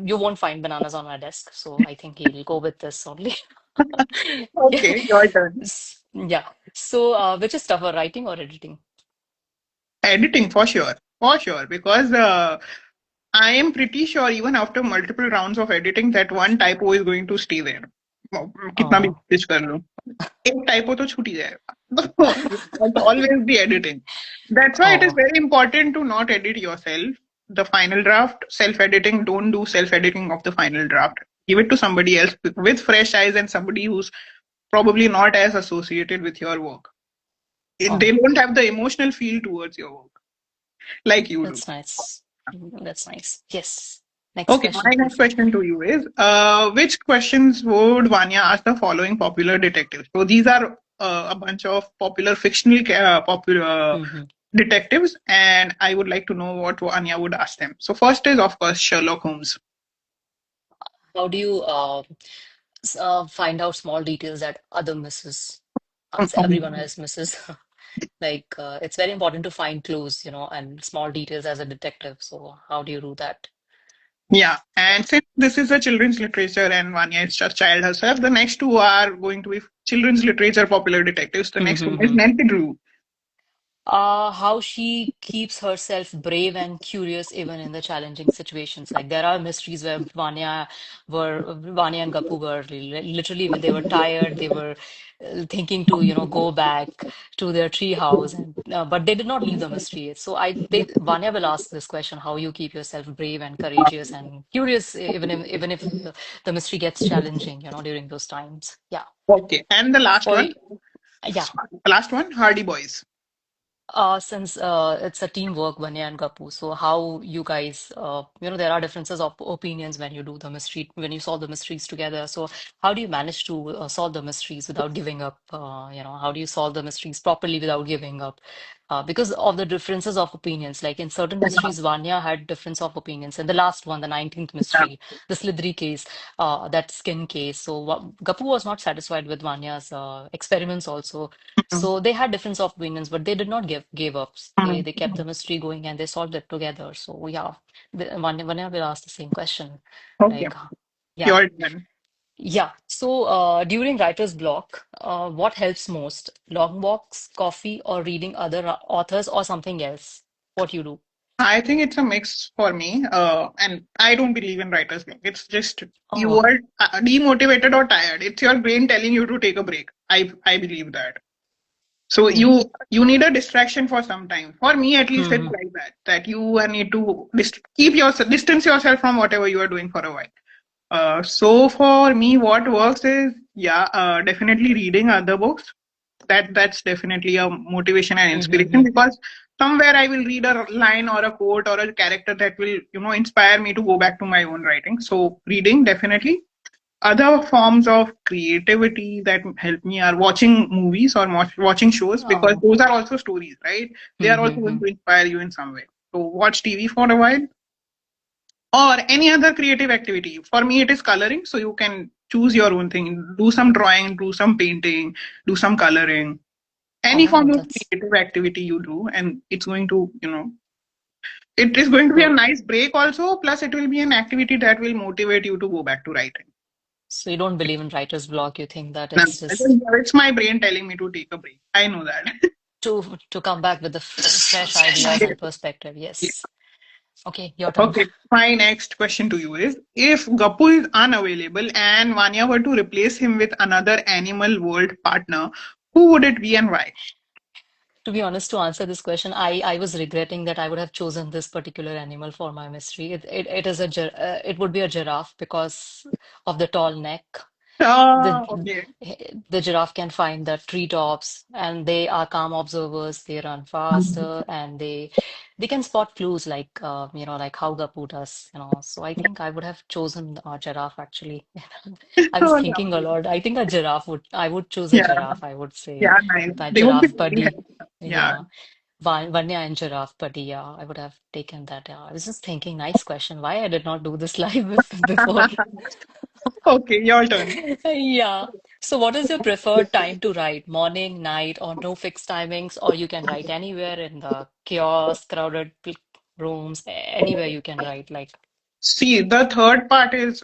you won't find bananas on my desk, so I think he'll go with this only. Yeah. Okay. Your turn. Yeah. So, which is tougher, writing or editing? Editing for sure, because I am pretty sure even after multiple rounds of editing that one typo is going to stay there. कितना भी Oh, कोशिश कर लो एक typo तो छूट ही जाएगा. That's always the editing. That's why it is oh, very important to not edit yourself. The final draft, self-editing, don't do self-editing of the final draft. Give it to somebody else with fresh eyes and somebody who's probably not as associated with your work. They oh. don't have the emotional feel towards your work like you do. That's nice. That's nice. Yes. Next Okay, my question, next please. question to you is which questions would Vanya ask the following popular detectives? So these are a bunch of popular fictional popular Hmm. detectives, and I would like to know what Vanya would ask them. So first is of course Sherlock Holmes. How do you find out small details that other misses? Everyone else misses. Like it's very important to find clues, and small details as a detective. So how do you do that? Yeah, Yeah. and since this is a children's literature and Vanya is just child herself, the next two are going to be children's literature popular detectives. The next one is Mm-hmm. Nancy Drew. How she keeps herself brave and curious even in the challenging situations. Like there are mysteries where Vanya and Gappu were literally they were tired, they were thinking to go back to their tree house, and but they did not leave the mystery. So Vanya will ask this question: how you keep yourself brave and courageous and curious even if the mystery gets challenging, during those times. Yeah. Okay. And the last For one, yeah. Hardy Boys. Since it's a teamwork, Vanya and Gappu, so how you guys, there are differences of opinions when you do the mystery, when you solve the mysteries together. So how do you manage to solve the mysteries without giving up? How do you solve the mysteries properly without giving up? Because of the differences of opinions, like in certain mysteries, Vanya had difference of opinions. And the last one, the 19th Yeah. mystery, the Slithry case, that skin case. So Gappu was not satisfied with Vanya's experiments also. Mhm. So they had difference of opinions, but they did not give up. They kept Mhm. the mystery going and they solved it together. So yeah, Vanya will ask the same question, Okay. like yeah, Your turn. yeah. So during writer's block, what helps most? Long walks, coffee, or reading other authors, or something else? What you do? I think it's a mix for me. And I don't believe in writer's block. It's just you Oh, are demotivated or tired. It's your brain telling you to take a break. I believe that. So hmm, you need a distraction for some time. For me, at least, it's hmm, like that. That you need to distance yourself from whatever you are doing for a while. So for me, what works is definitely reading other books. That's definitely a motivation and hmm, inspiration hmm, because somewhere I will read a line or a quote or a character that will inspire me to go back to my own writing. So reading definitely. Other forms of creativity that help me are watching movies or watching shows because oh, those are also stories, right? They hmm, are also hmm, going hmm. to inspire you in some way. So watch TV for a while or any other creative activity. For me, it is coloring. So you can choose your own thing. Do some drawing, do some painting, do some coloring. Any Oh, form of that's creative activity you do, and it's going to, it is going to be a so. nice break also. Plus, it will be an activity that will motivate you to go back to writing. So you don't believe in writer's block. You think that No, it's I just think it's my brain telling me to take a break. I know that. to come back with the fresh ideas and perspective. Yes. Okay, your turn. Okay, my next question to you is if Gappu is unavailable and Vanya were to replace him with another animal world partner, who would it be and why? To be honest, to answer this question, I was regretting that I would have chosen this particular animal for my mystery. It is it would be a giraffe because of the tall neck. the Okay. the giraffe can find the treetops and they are calm observers. They run faster and they can spot clues like how Gapu does. So I think I would have chosen a giraffe actually. I was Oh, thinking a lovely. lot. I think I would choose a Yeah, giraffe, I would say. yeah, nice. My They would be giraffe very buddy. happy. Yeah. Yeah. Vanya and giraffe buddy. Yeah, I would have taken that. Yeah. I was just thinking, nice question. Why I did not do this live before? Okay, your turn. Yeah. So, what is your preferred time to write? Morning, night, or no fixed timings? Or you can write anywhere in the chaos, crowded rooms, anywhere you can write. Like, See, the third part is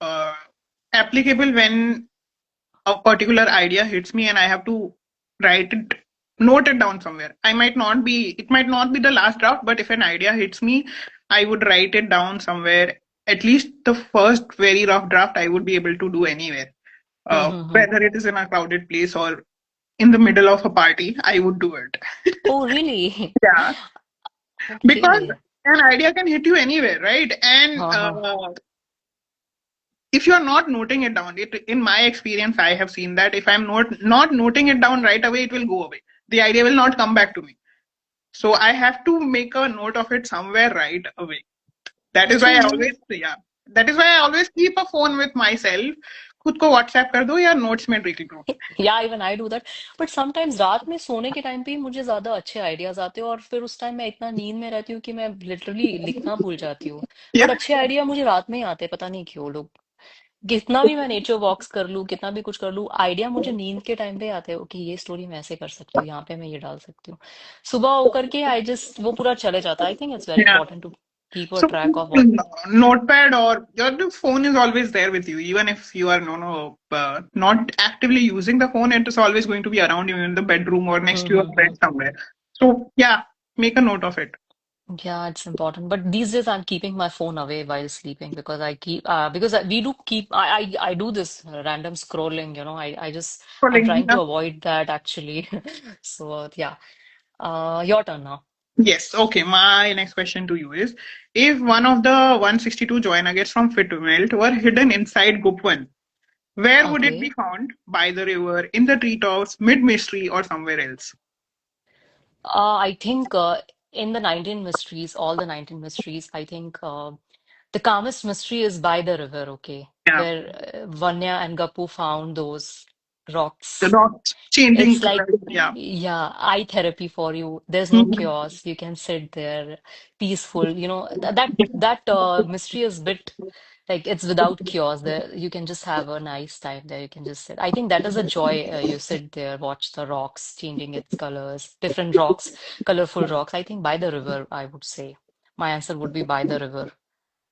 uh, applicable when a particular idea hits me and I have to write it, note it down somewhere. It might not be the last draft, but if an idea hits me, I would write it down somewhere. At least the first very rough draft I would be able to do anywhere. mm-hmm. Whether it is in a crowded place or in the middle of a party, I would do it. Oh, really? Yeah, because Okay. an idea can hit you anywhere, right? And Uh-huh. if you're not noting it down, in my experience, I have seen that if I'm not noting it down right away, it will go away. The idea will not come back to me. So I have to make a note of it somewhere right away. That is why So I you, always yeah. That is why I always keep a phone with myself. खुद को WhatsApp कर दो या notes में लिख लो. या even I do that but sometimes रात में सोने के टाइम पे ही मुझे ज्यादा अच्छे आइडियाज आते हैं और फिर उस टाइम मैं इतना नींद में रहती हूँ कि मैं लिटरली लिखना भूल जाती हूँ बट Yeah. अच्छे आइडिया मुझे रात में ही आते हैं पता नहीं क्यों लोग कितना भी मैं नेचर वॉक्स कर लूँ कितना भी कुछ कर लूँ आइडिया मुझे नींद के टाइम पे आते हैं कि ये स्टोरी मैं ऐसे कर सकती हूँ यहाँ पे मैं ये डाल सकती हूँ सुबह होकर के आई जस्ट वो पूरा चले जाता है I think it's very Yeah. Important to keep a So track of what notepad or your phone is always there with you, even if you are not actively using the phone. It is always going to be around you in the bedroom or next to your bed somewhere. So yeah, make a note of it. Yeah, it's important. But these days I'm keeping my phone away while sleeping because I keep because we do keep I do this random scrolling, I just I'm Scrolling, trying yeah. to avoid that actually. So yeah. Your turn now. Yes. Okay. My next question to you is: if one of the 162 joy nuggets from Fitmelt were hidden inside Group One, where would it be Okay. found? By the river, in the treetops, mid mystery, or somewhere else? I think in the 19 mysteries, all the 19 mysteries, I think the calmest mystery is by the river, okay, Yeah. where Vanya and Gapu found those The rocks. dots changing It's color. like, Yeah. yeah, eye therapy for you. There's no Mhm. chaos. You can sit there peaceful. That mystery is bit like it's without chaos. There, you can just have a nice time there. You can just sit. I think that is a joy. You sit there, watch the rocks changing its colors, different rocks, colorful rocks. I think by the river, I would say. My answer would be by the river.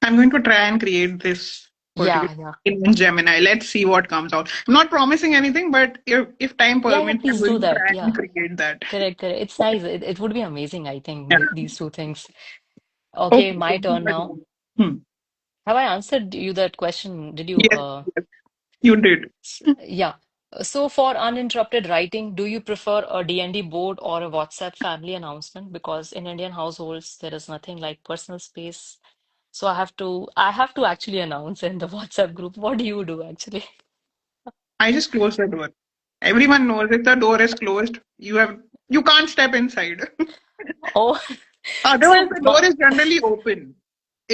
I'm going to try and create this particular Yeah, yeah. in Gemini. Let's see what comes out. I'm not promising anything, but if time Yeah, yeah, permits, I'm please going do to that. try and Yeah, create that. correct, correct. It's nice. It would be amazing, I think, Yeah. these two things. Okay, Okay. my turn now. Hmm. Have I answered you that question? Did you? Yes, yes, you did. Yeah. So for uninterrupted writing, do you prefer a D&D board or a WhatsApp family announcement? Because in Indian households, there is nothing like personal space. So I have to actually announce in the WhatsApp group. What do you do actually? I just closed the door. Everyone knows if the door is closed, you can't step inside. Oh, Otherwise, so the door is generally open.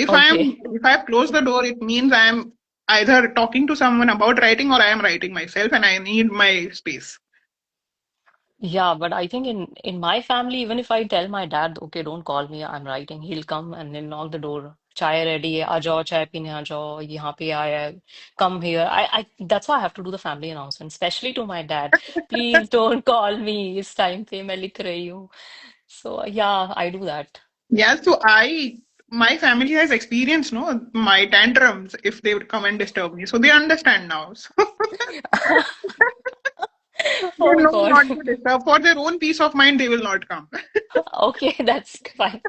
okay. If I've closed the door, it means I am either talking to someone about writing or I am writing myself and I need my space. Yeah, but I think in my family, even if I tell my dad, okay, don't call me, I'm writing, he'll come and he'll knock the door. Chai ready hai, aa jao, chai peene aa jao, yahan pe aaya hai, come here. That's why I have to do the family announcement, especially to my dad. Please don't call me. इस time पे मैं लिख रही हूँ. So yeah, I do that. Yeah, so my family has experienced, no, my tantrums if they would come and disturb me. So they understand now. So they Oh know God. not to disturb. For their own peace of mind, they will not come. Okay, that's fine.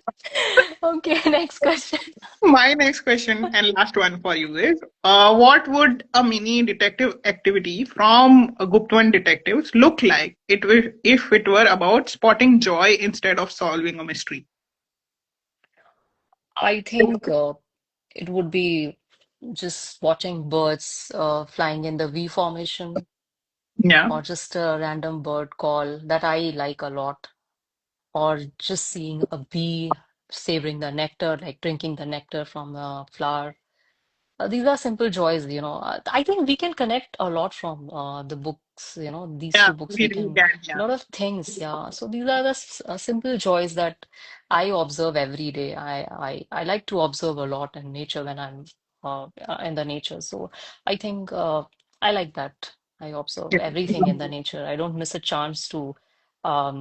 Okay, next question. My next question and last one for you is, what would a mini detective activity from Guptwan Detectives look like if it were about spotting joy instead of solving a mystery? I think it would be just watching birds flying in the V formation Yeah, or just a random bird call that I like a lot, or just seeing a bee savoring the nectar, like drinking the nectar from a flower. These are simple joys, I think we can connect a lot from the books, these yeah, two books, we we really can, can. a Yeah, lot of things, yeah. So these are the simple joys that I observe every day. I like to observe a lot in nature when I'm in the nature. So I think I like that. I observe yeah, everything in the nature. I don't miss a chance to, I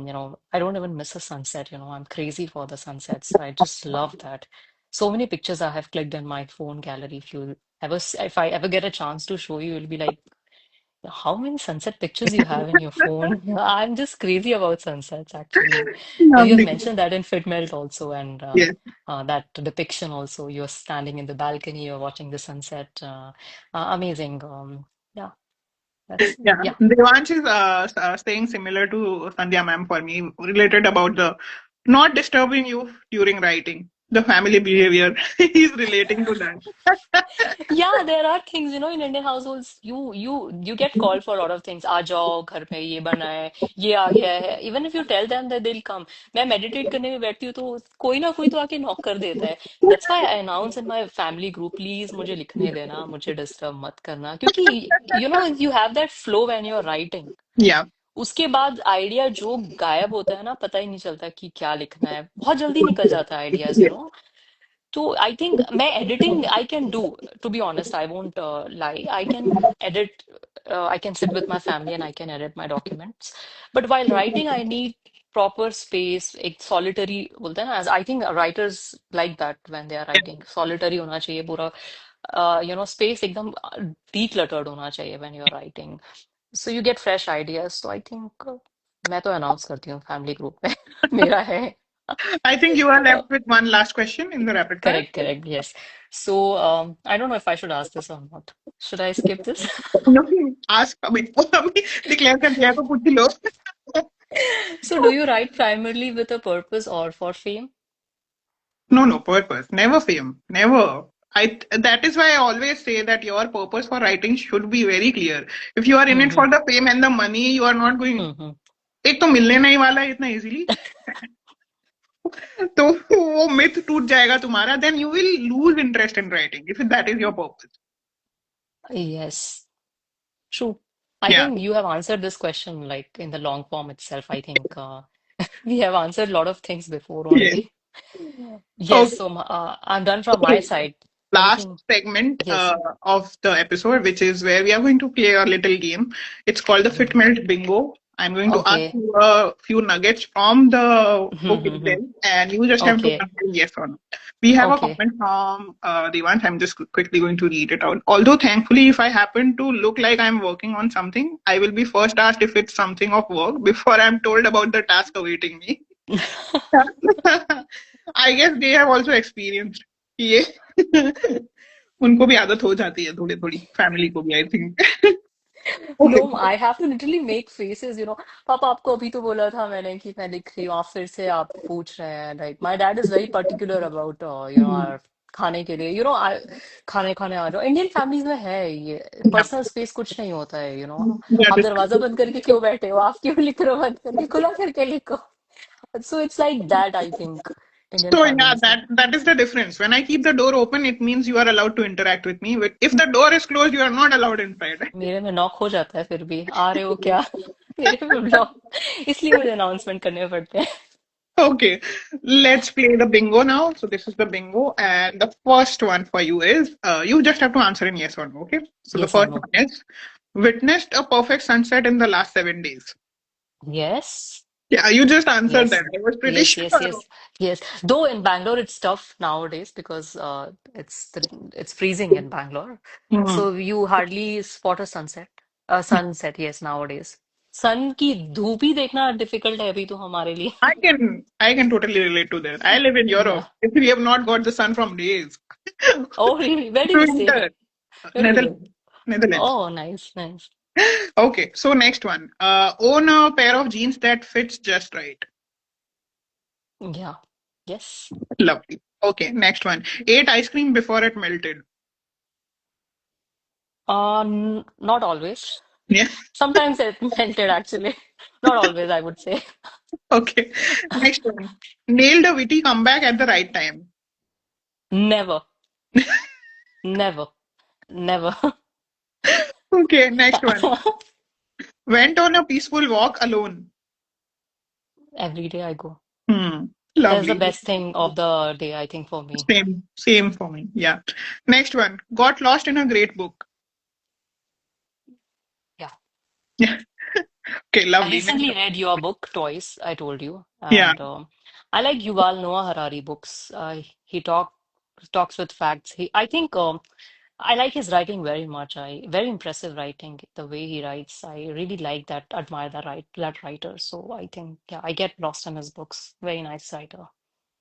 don't even miss a sunset, I'm crazy for the sunsets. I just love that. So many pictures I have clicked in my phone gallery. If I ever get a chance to show you, you'll be like, how many sunset pictures you have in your phone? I'm just crazy about sunsets, actually. You've Lovely. mentioned that in Fitmelt also, and Yes. that depiction also. You're standing in the balcony, you're watching the sunset. Amazing. Yeah, Yeah, yeah. Devansh is saying similar to Sandhya ma'am for me, related about the not disturbing you during writing, the family behavior. He's relating to that. Yeah, there are things, in Indian households, you get called for a lot of things. आ जाओ घर पे ये बना है, ये आ गया है. Even if you tell them that they'll come. मैं meditate करने भी बैठती हूँ तो कोई ना कोई तो आके knock कर देता है. That's why I announce in my family group, please मुझे लिखने देना, मुझे disturb मत करना. क्योंकि you have that flow when you're writing. Yeah. उसके बाद आइडिया जो गायब होता है ना, पता ही नहीं चलता कि क्या लिखना है. बहुत जल्दी निकल जाता है आइडियाज, Yes. तो आई थिंक मैं editing I can do to be honest I won't lie I can edit I can sit with my family and I can edit my documents but while writing I need proper space एक solitary बोलते हैं ना I think writers like that when they are writing solitary होना चाहिए पूरा space एकदम decluttered होना चाहिए when you're writing so you get fresh ideas so I think मैं तो अनाउंस करती हूँ फैमिली ग्रुप में मेरा है। I think you are left with one last question in the rapid fire. Correct, correct, yes. So, I don't know if I should ask this or not. Should I skip this? No, ask अभी अभी declare कर दिया तो पूछ ही लो. So, do you write primarily with a purpose or for fame? No, no, purpose. Never fame. Never. That is why I always say that your purpose for writing should be very clear. If you are in it Mm-hmm. for the fame and the money, you are not going. Mm-hmm. एक तो मिलने नहीं वाला है इतना easily, तो वो myth टूट जाएगा तुम्हारा. Then you will lose interest in writing if that is your purpose. Yes, true. I Yeah. think you have answered this question like in the long form itself. I think we have answered a lot of things before Yes. already. Yes, Okay. so I'm done from my Okay. side. Last Anything? segment Yes. of the episode, which is where we are going to play a little game. It's called the Fit Mhm. Melt Bingo. I'm going to ask Okay. you a few nuggets from the book Mm-hmm. itself, and you just have to Okay. answer yes or no. We have a Okay. comment from Devant. I'm just quickly going to read it out. Although, thankfully, if I happen to look like I'm working on something, I will be first asked if it's something of work before I'm told about the task awaiting me. I guess they have also experienced ये. उनको भी आदत हो जाती है थोड़ी थोड़ी, family को भी I think. Okay. No, I have to literally make faces. पापा आपको अभी तो बोला था मैंने कि मैं लिख रही हूँ, आप फिर से आप पूछ रहे हैं. Like my dad is very particular about our खाने के लिए. खाने खाने आ जाओ. इंडियन फैमिलीज में है ये पर्सनल स्पेस कुछ नहीं होता है. आप दरवाजा बंद करके क्यों बैठे हो, आप क्यों लिख रहे हो बंद करके, खुला करके लिखो. So it's like that, I think, Indian So yeah, families में. that is the difference. When I keep the door open, it means you are allowed to interact with me. If the door is closed, you are not allowed inside. मेरे में knock हो जाता है फिर भी, आ रहे हो क्या? मेरे में ब्लॉक, इसलिए मुझे अनाउंसमेंट करने पड़ते हैं. Okay, let's play the bingo now. So this is the bingo, and the first one for you is you just have to answer in yes or no. Okay. So the Yes or first no? one is witnessed a perfect sunset in the last 7 days. Yes. Yeah, you just answered that. Yes. I was pretty Yes, yes, sure. yes, yes. Though in Bangalore it's tough nowadays because it's freezing in Bangalore. Hmm. So you hardly spot a sunset. Sunset, yes, nowadays. Sun की धूप ही देखना difficult है अभी तो हमारे लिए. I can totally relate to that. I live in Yeah. Europe. If we have not got the sun from days. Oh, really? Where do you stay? Winter. Where do you live? Netherlands. Netherlands. Oh, nice, nice. Okay, so next one. Own a pair of jeans that fits just right. Yeah. Yes. Lovely. Okay, next one. Ate ice cream before it melted. Not always. Yeah. Sometimes it melted actually. Not always, I would say. Okay. Next one. Nailed a witty comeback at the right time. Never, never, never. Okay, next one. Went on a peaceful walk alone. Every day I go. Hmm. That's the Lovely. best thing of the day, I think, for me. Same for me. Yeah. Next one. Got lost in a great book. Yeah. Yeah. Okay, I lovely. Next recently one. read your book twice, I told you, Yeah. and I like Yuval Noah Harari books. He talks with facts. I think I like his writing very much. Very impressive writing. The way he writes, I really like that. Admire that writer. So I think yeah, I get lost in his books. Very nice writer.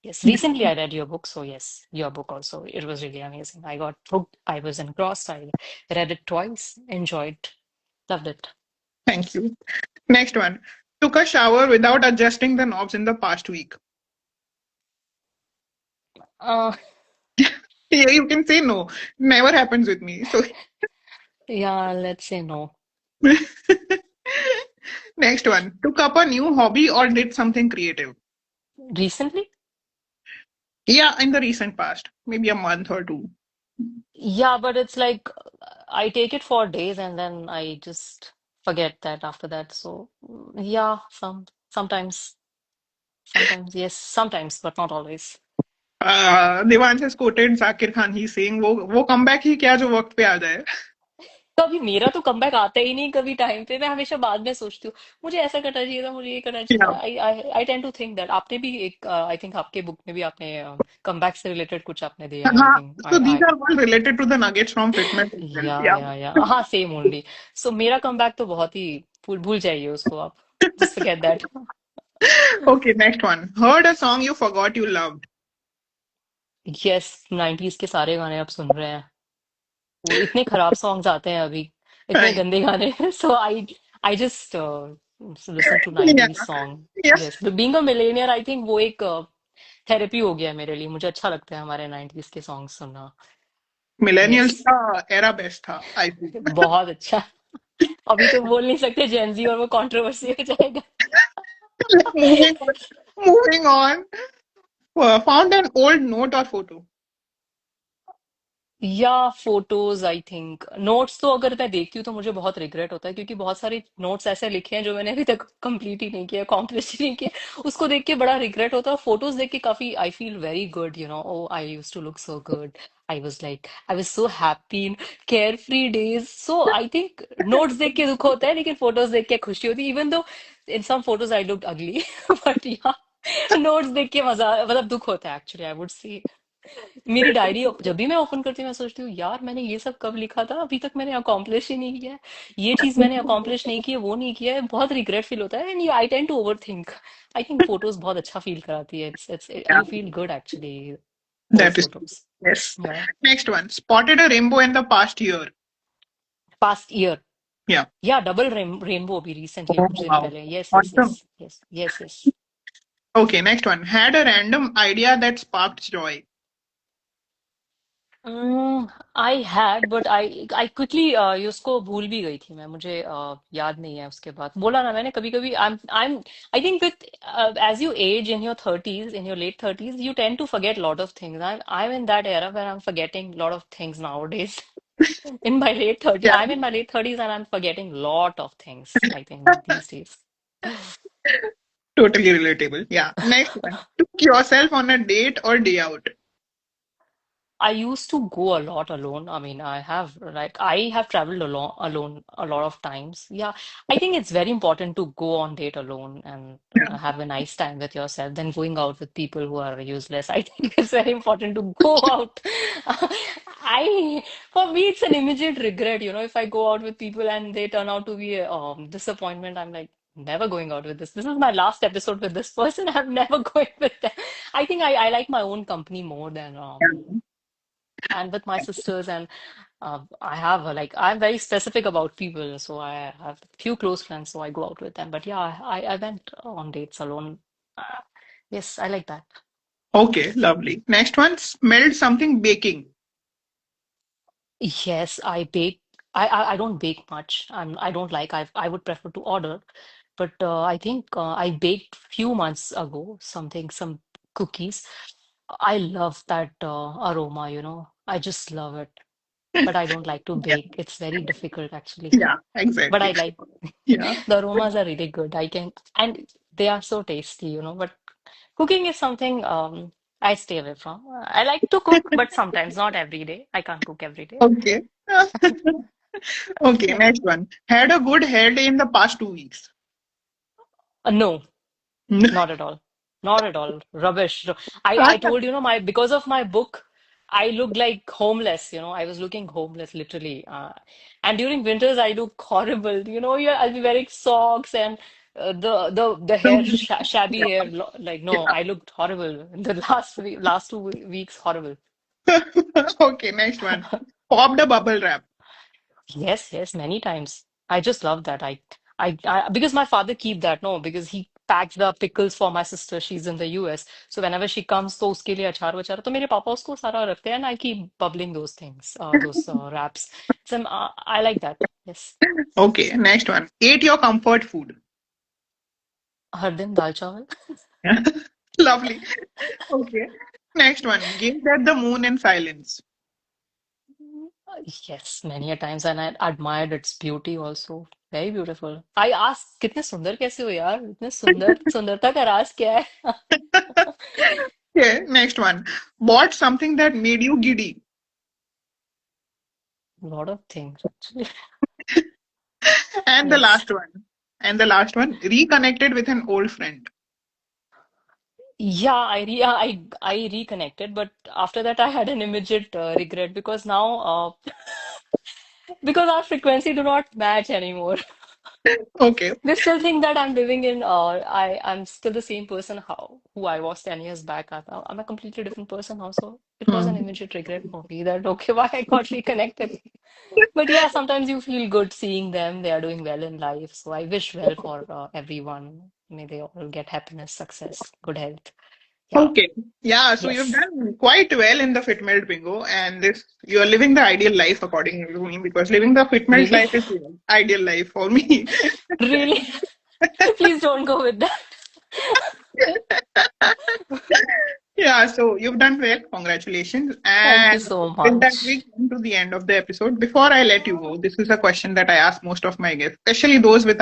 Yes, recently I read your book, so yes, your book also. It was really amazing. I got hooked. I was engrossed. I read it twice. Enjoyed. Loved it. Thank you. Next one. Took a shower without adjusting the knobs in the past week. Uh, Yeah, you can say no. Never happens with me. So yeah, let's say no. next one. Took up a new hobby or did something creative. Recently? Yeah, in the recent past, maybe a month or two. Yeah, but it's like I take it for days and then I just forget that after that. So yeah, sometimes yes, sometimes, but not always. Devansh has quoted Zakir Khan. He's saying वो comeback ही क्या जो वक्त पे आ जाए. कभी मेरा तो comeback आता ही नहीं कभी टाइम पे. मैं हमेशा बाद में सोचती हूँ मुझे ऐसा करना चाहिए था, मुझे ये करना चाहिए था. Yeah. I I I tend to think that. आपने भी एक आई थिंक आपके बुक में भी आपने कमबैक से रिलेटेड कुछ आपने दिया है. आई हाँ, think so I these I are all related to the nuggets from fitness itself. या Yeah. या या हाँ, सेम ओनली. सो मेरा कमबैक तो बहुत ही भूल भूल जाइए उसको आप. Just forget that. Okay, next one. Heard a song you forgot you loved. Yes 90s के सारे गाने आप सुन रहे हैं वो इतने खराब सॉन्ग्स आते हैं अभी इतने Right. गंदे गाने so I just listen to Yeah. 90s song Yes. Yes being a millionaire I think वो एक थेरेपी हो गया है मेरे लिए मुझे अच्छा लगता है हमारे 90s के सॉन्ग सुनना यस मिलेनियल्स का एरा बेस्ट था, आई थिंक. बहुत अच्छा अभी तो बोल नहीं सकते जेनजी और वो कंट्रोवर्सी हो जाएगा Moving on. Moving on. Found an old note or photo. या फोटोज आई थिंक नोट्स तो अगर मैं देखती हूँ तो मुझे बहुत रिग्रेट होता है क्योंकि बहुत सारे नोट्स ऐसे लिखे हैं जो मैंने अभी तक कंप्लीट ही नहीं किया अकॉम्प्लिश ही नहीं किया उसको देख के बड़ा रिग्रेट होता है फोटोज देख के काफी I feel very good you know oh I used to look so good I was so happy in care free days so I think notes देख के दुख होता है लेकिन फोटोज देख के खुशी होती है even though in some photos I look ugly but yeah notes देख के मजा मतलब दुख होता है एक्चुअली आई वुड सी मेरी डायरी जब भी मैं ओपन करती हूँ मैं सोचती हूँ यार मैंने ये सब कब लिखा था अभी तक मैंने अकॉम्प्लिश ही नहीं किया है ये चीज मैंने अकॉम्प्लिश नहीं की है वो नहीं किया है बहुत रिग्रेट फील होता है and you I tend to over think I think photos बहुत अच्छा फील कराती है it's Yeah, you feel good actually old that is true. Photos Yes. या Next one. Spotted a rainbow in the past year. Past year Yeah. या double rainbow अभी recently Oh, कुछ दिन wow. पहले yes yes yes Awesome. Yes yes yes Okay, next one. Had a random idea that sparked joy. I had but I quickly उसको भूल भी गई थी मैं मुझे याद नहीं है उसके बाद बोला ना मैंने कभी कभी I am I think with age you age in your thirties in your late thirties you tend to forget lot of things I am in that era where I am forgetting lot of things nowadays in my late 30s Yeah. I'm in my late 30s and I'm forgetting lot of things I think these days Totally relatable. Yeah. Next one. Took yourself on a date or day out. I used to go a lot alone. I mean, I have traveled alone a lot of times. Yeah, I think it's very important to go on date alone and Yeah. have a nice time with yourself than going out with people who are useless. I think it's very important to go out. For me, it's an immediate regret. You know, if I go out with people and they turn out to be a disappointment, I'm like, never going out with this. This is my last episode with this person. I'm never going with them. I think I like my own company more than and with my sisters and I have like I'm very specific about people so I have few close friends so I go out with them but yeah I went on dates alone uh, yes I like that Okay, lovely. Next one. Smelled something baking. yes I bake I don't bake much I don't like I would prefer to order but I think I baked few months ago some cookies I love that aroma you know I just love it but I don't like to Yeah. bake it's very difficult actually Yeah, but I exactly. like Yeah. the aromas are really good. I can and they are so tasty, you know. But cooking is something I stay away from. I like to cook, but sometimes not every day. I can't cook every day. Okay. Okay, Yeah. next one. Had a good hair day in the past 2 weeks. No, not at all. Not at all. Rubbish. I told you know my because of my book, I looked like homeless. You know, I was looking homeless literally. And during winters, I look horrible. You know, yeah, I'll be wearing socks and the hair shabby hair. Like no, I looked horrible in the last 2 weeks. Horrible. Okay, next one. Popped a bubble wrap. Yes, yes, many times. I just love that. Because my father keep that, no, because he packs the pickles for my sister. She's in the US. So whenever she comes, तो उसके लिए अचार वचार तो मेरे पापा उसको सारा रखते हैं and I keep bubbling those things, those wraps. So I like that. Yes. Okay, next one. Ate your comfort food. हर दिन दाल चावल. Lovely. Okay. Next one. Gazed at the moon in silence. Yes, many a times, and I admired its beauty also. Very beautiful. I asked, कितने सुंदर कैसे हो यार? इतने सुंदर सुंदरता का राज क्या है? Okay, next one. Bought something that made you giddy. A lot of things actually. And the Yes. last one. And the last one. Reconnected with an old friend. Yeah, I reconnected, but after that I had an immediate regret because now because our frequency do not match anymore. Okay. They still think that I'm living in, I'm still the same person how who I was 10 years back. I'm a completely different person now. So it was an Hmm. immediate regret for me that, okay, why I got reconnected. But yeah, sometimes you feel good seeing them. They are doing well in life. So I wish well for everyone. May they all get happiness, success, good health. Yeah. Okay. Yeah, so you've Yes. done quite well in the fit melt bingo, and this you're living the ideal life according to me, because living the fit melt Really? life is the ideal life for me. Really? Please don't go with that. Yeah, so you've done well. Congratulations. Thank you And so with that, much. we come to the end of the episode. Before I let you go, this is a question that I ask most of my guests, especially those with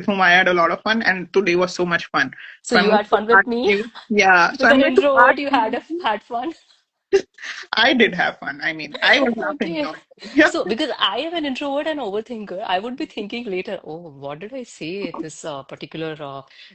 whom I had a lot of fun, and today was so much fun. So So I'm you going had to fun with ask me? you. Yeah, so With I'm an going to ask introvert, you you. had fun? I did have fun. I mean, I was laughing a Okay. lot. Yeah. So, because I am an introvert and overthinker, I would be thinking later, oh, what did I say this particular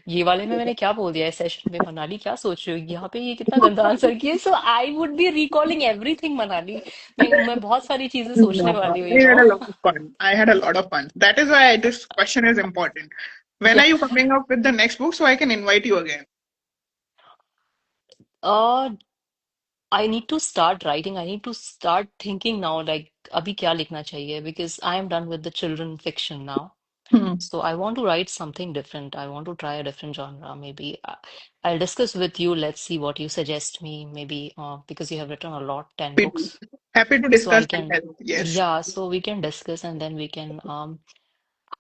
ये वाले में मैंने क्या बोल दिया है session में मनाली क्या सोच रही हो यहाँ पे ये कितना गंदा आंसर किया so I would be recalling everything Manali मैं बहुत सारी चीजें सोचने No, वाली हूँ I had a lot of fun. I had a lot of fun. That is why this question is important. When Yeah. are you coming up with the next book so I can invite you again? Uh, I need to start writing. I need to start thinking now, like, अभी क्या लिखना चाहिए? Because I am done with the children fiction now. Hmm. So I want to write something different. I want to try a different genre. Maybe I'll discuss with you. Let's see what you suggest me. Maybe because you have written a lot, 10 Happy books. happy to So I discuss and can, help. Yes. yeah, so we can discuss and then we can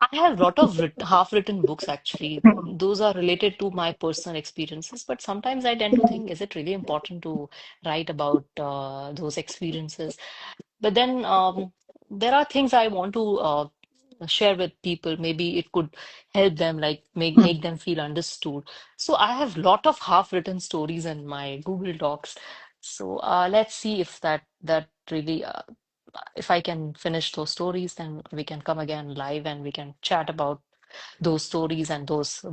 I have a lot of half-written books actually. Hmm. Those are related to my personal experiences, but sometimes I tend to think, is it really important to write about those experiences? But then there are things I want to share with people. Maybe it could help them, like make them feel understood. So I have lot of half-written stories in my Google Docs. So let's see if that really if I can finish those stories, then we can come again live and we can chat about those stories and those,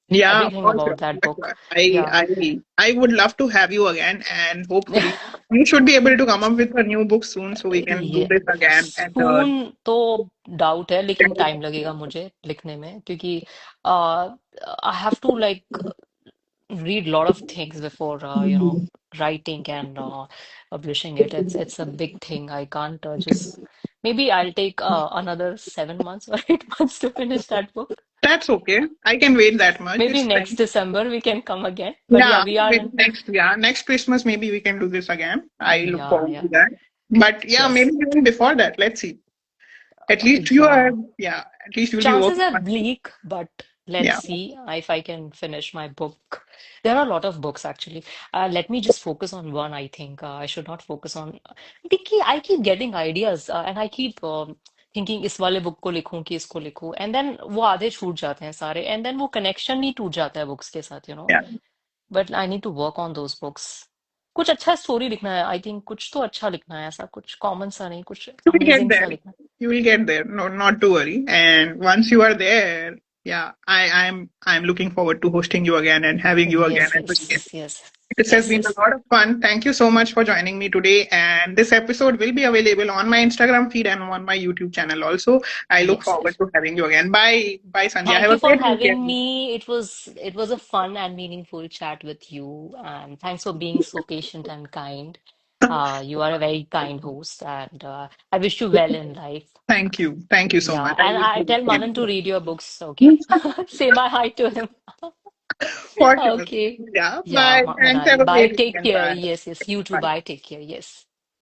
Yeah, everything for sure. about that For book. sure. I, Yeah. I, I would love to have you again, and hopefully you should be able to come up with a new book soon so we can do ये this again. And सून तो doubt है लेकिन time लगेगा मुझे लिखने में क्योंकि I have to like read a lot of things before writing and publishing it. It's a big thing. I can't just maybe I'll take another 7 months or 8 months to finish that book. that's okay. I can wait that much. Maybe It's next fine. December we can come again. But yeah, Yeah, we are maybe in. next Christmas maybe we can do this again. I look Yeah, forward yeah. to that. But yeah, maybe Yes. even before that. Let's see. At least you are, Yeah. yeah. At least you'll be Chances working are on it. bleak, but let's Yeah. see if I can finish my book. There are a lot of books actually. Let me just focus on one, I think. I should not focus on. I keep getting ideas and I keep thinking इस वाले book को लिखूं कि इसको लिखूं and then वो आधे छूट जाते हैं सारे and then वो connection ही टूट जाता है books के साथ. Yeah. But I need to work on those books. कुछ अच्छा स्टोरी लिखना है आई थिंक कुछ तो अच्छा लिखना है ऐसा कुछ कॉमन सा नहीं कुछ You will get amazing there. सा लिखना You will get there. No, not to worry. And once you are there, yeah, I'm looking forward to hosting you again and having है you again yes and again. yes yes This has yes been yes a lot of fun. Thank you so much for joining me today. And this episode will be available on my Instagram feed and on my YouTube channel also. I look yes forward yes to having you again. Bye. Bye, Sandhya. thank Have you a for great having weekend. me it was a fun and meaningful chat with you and thanks for being so patient and kind you are a very kind host and I wish you well in life Thank you. Thank you so yeah much. I and wish I you tell the Manan to same. read your books okay say my hi to him For sure. okay Yeah. yeah Bye. Thanks. Have Manali a bye great take weekend. care Bye. yes yes you too Bye. bye take care yes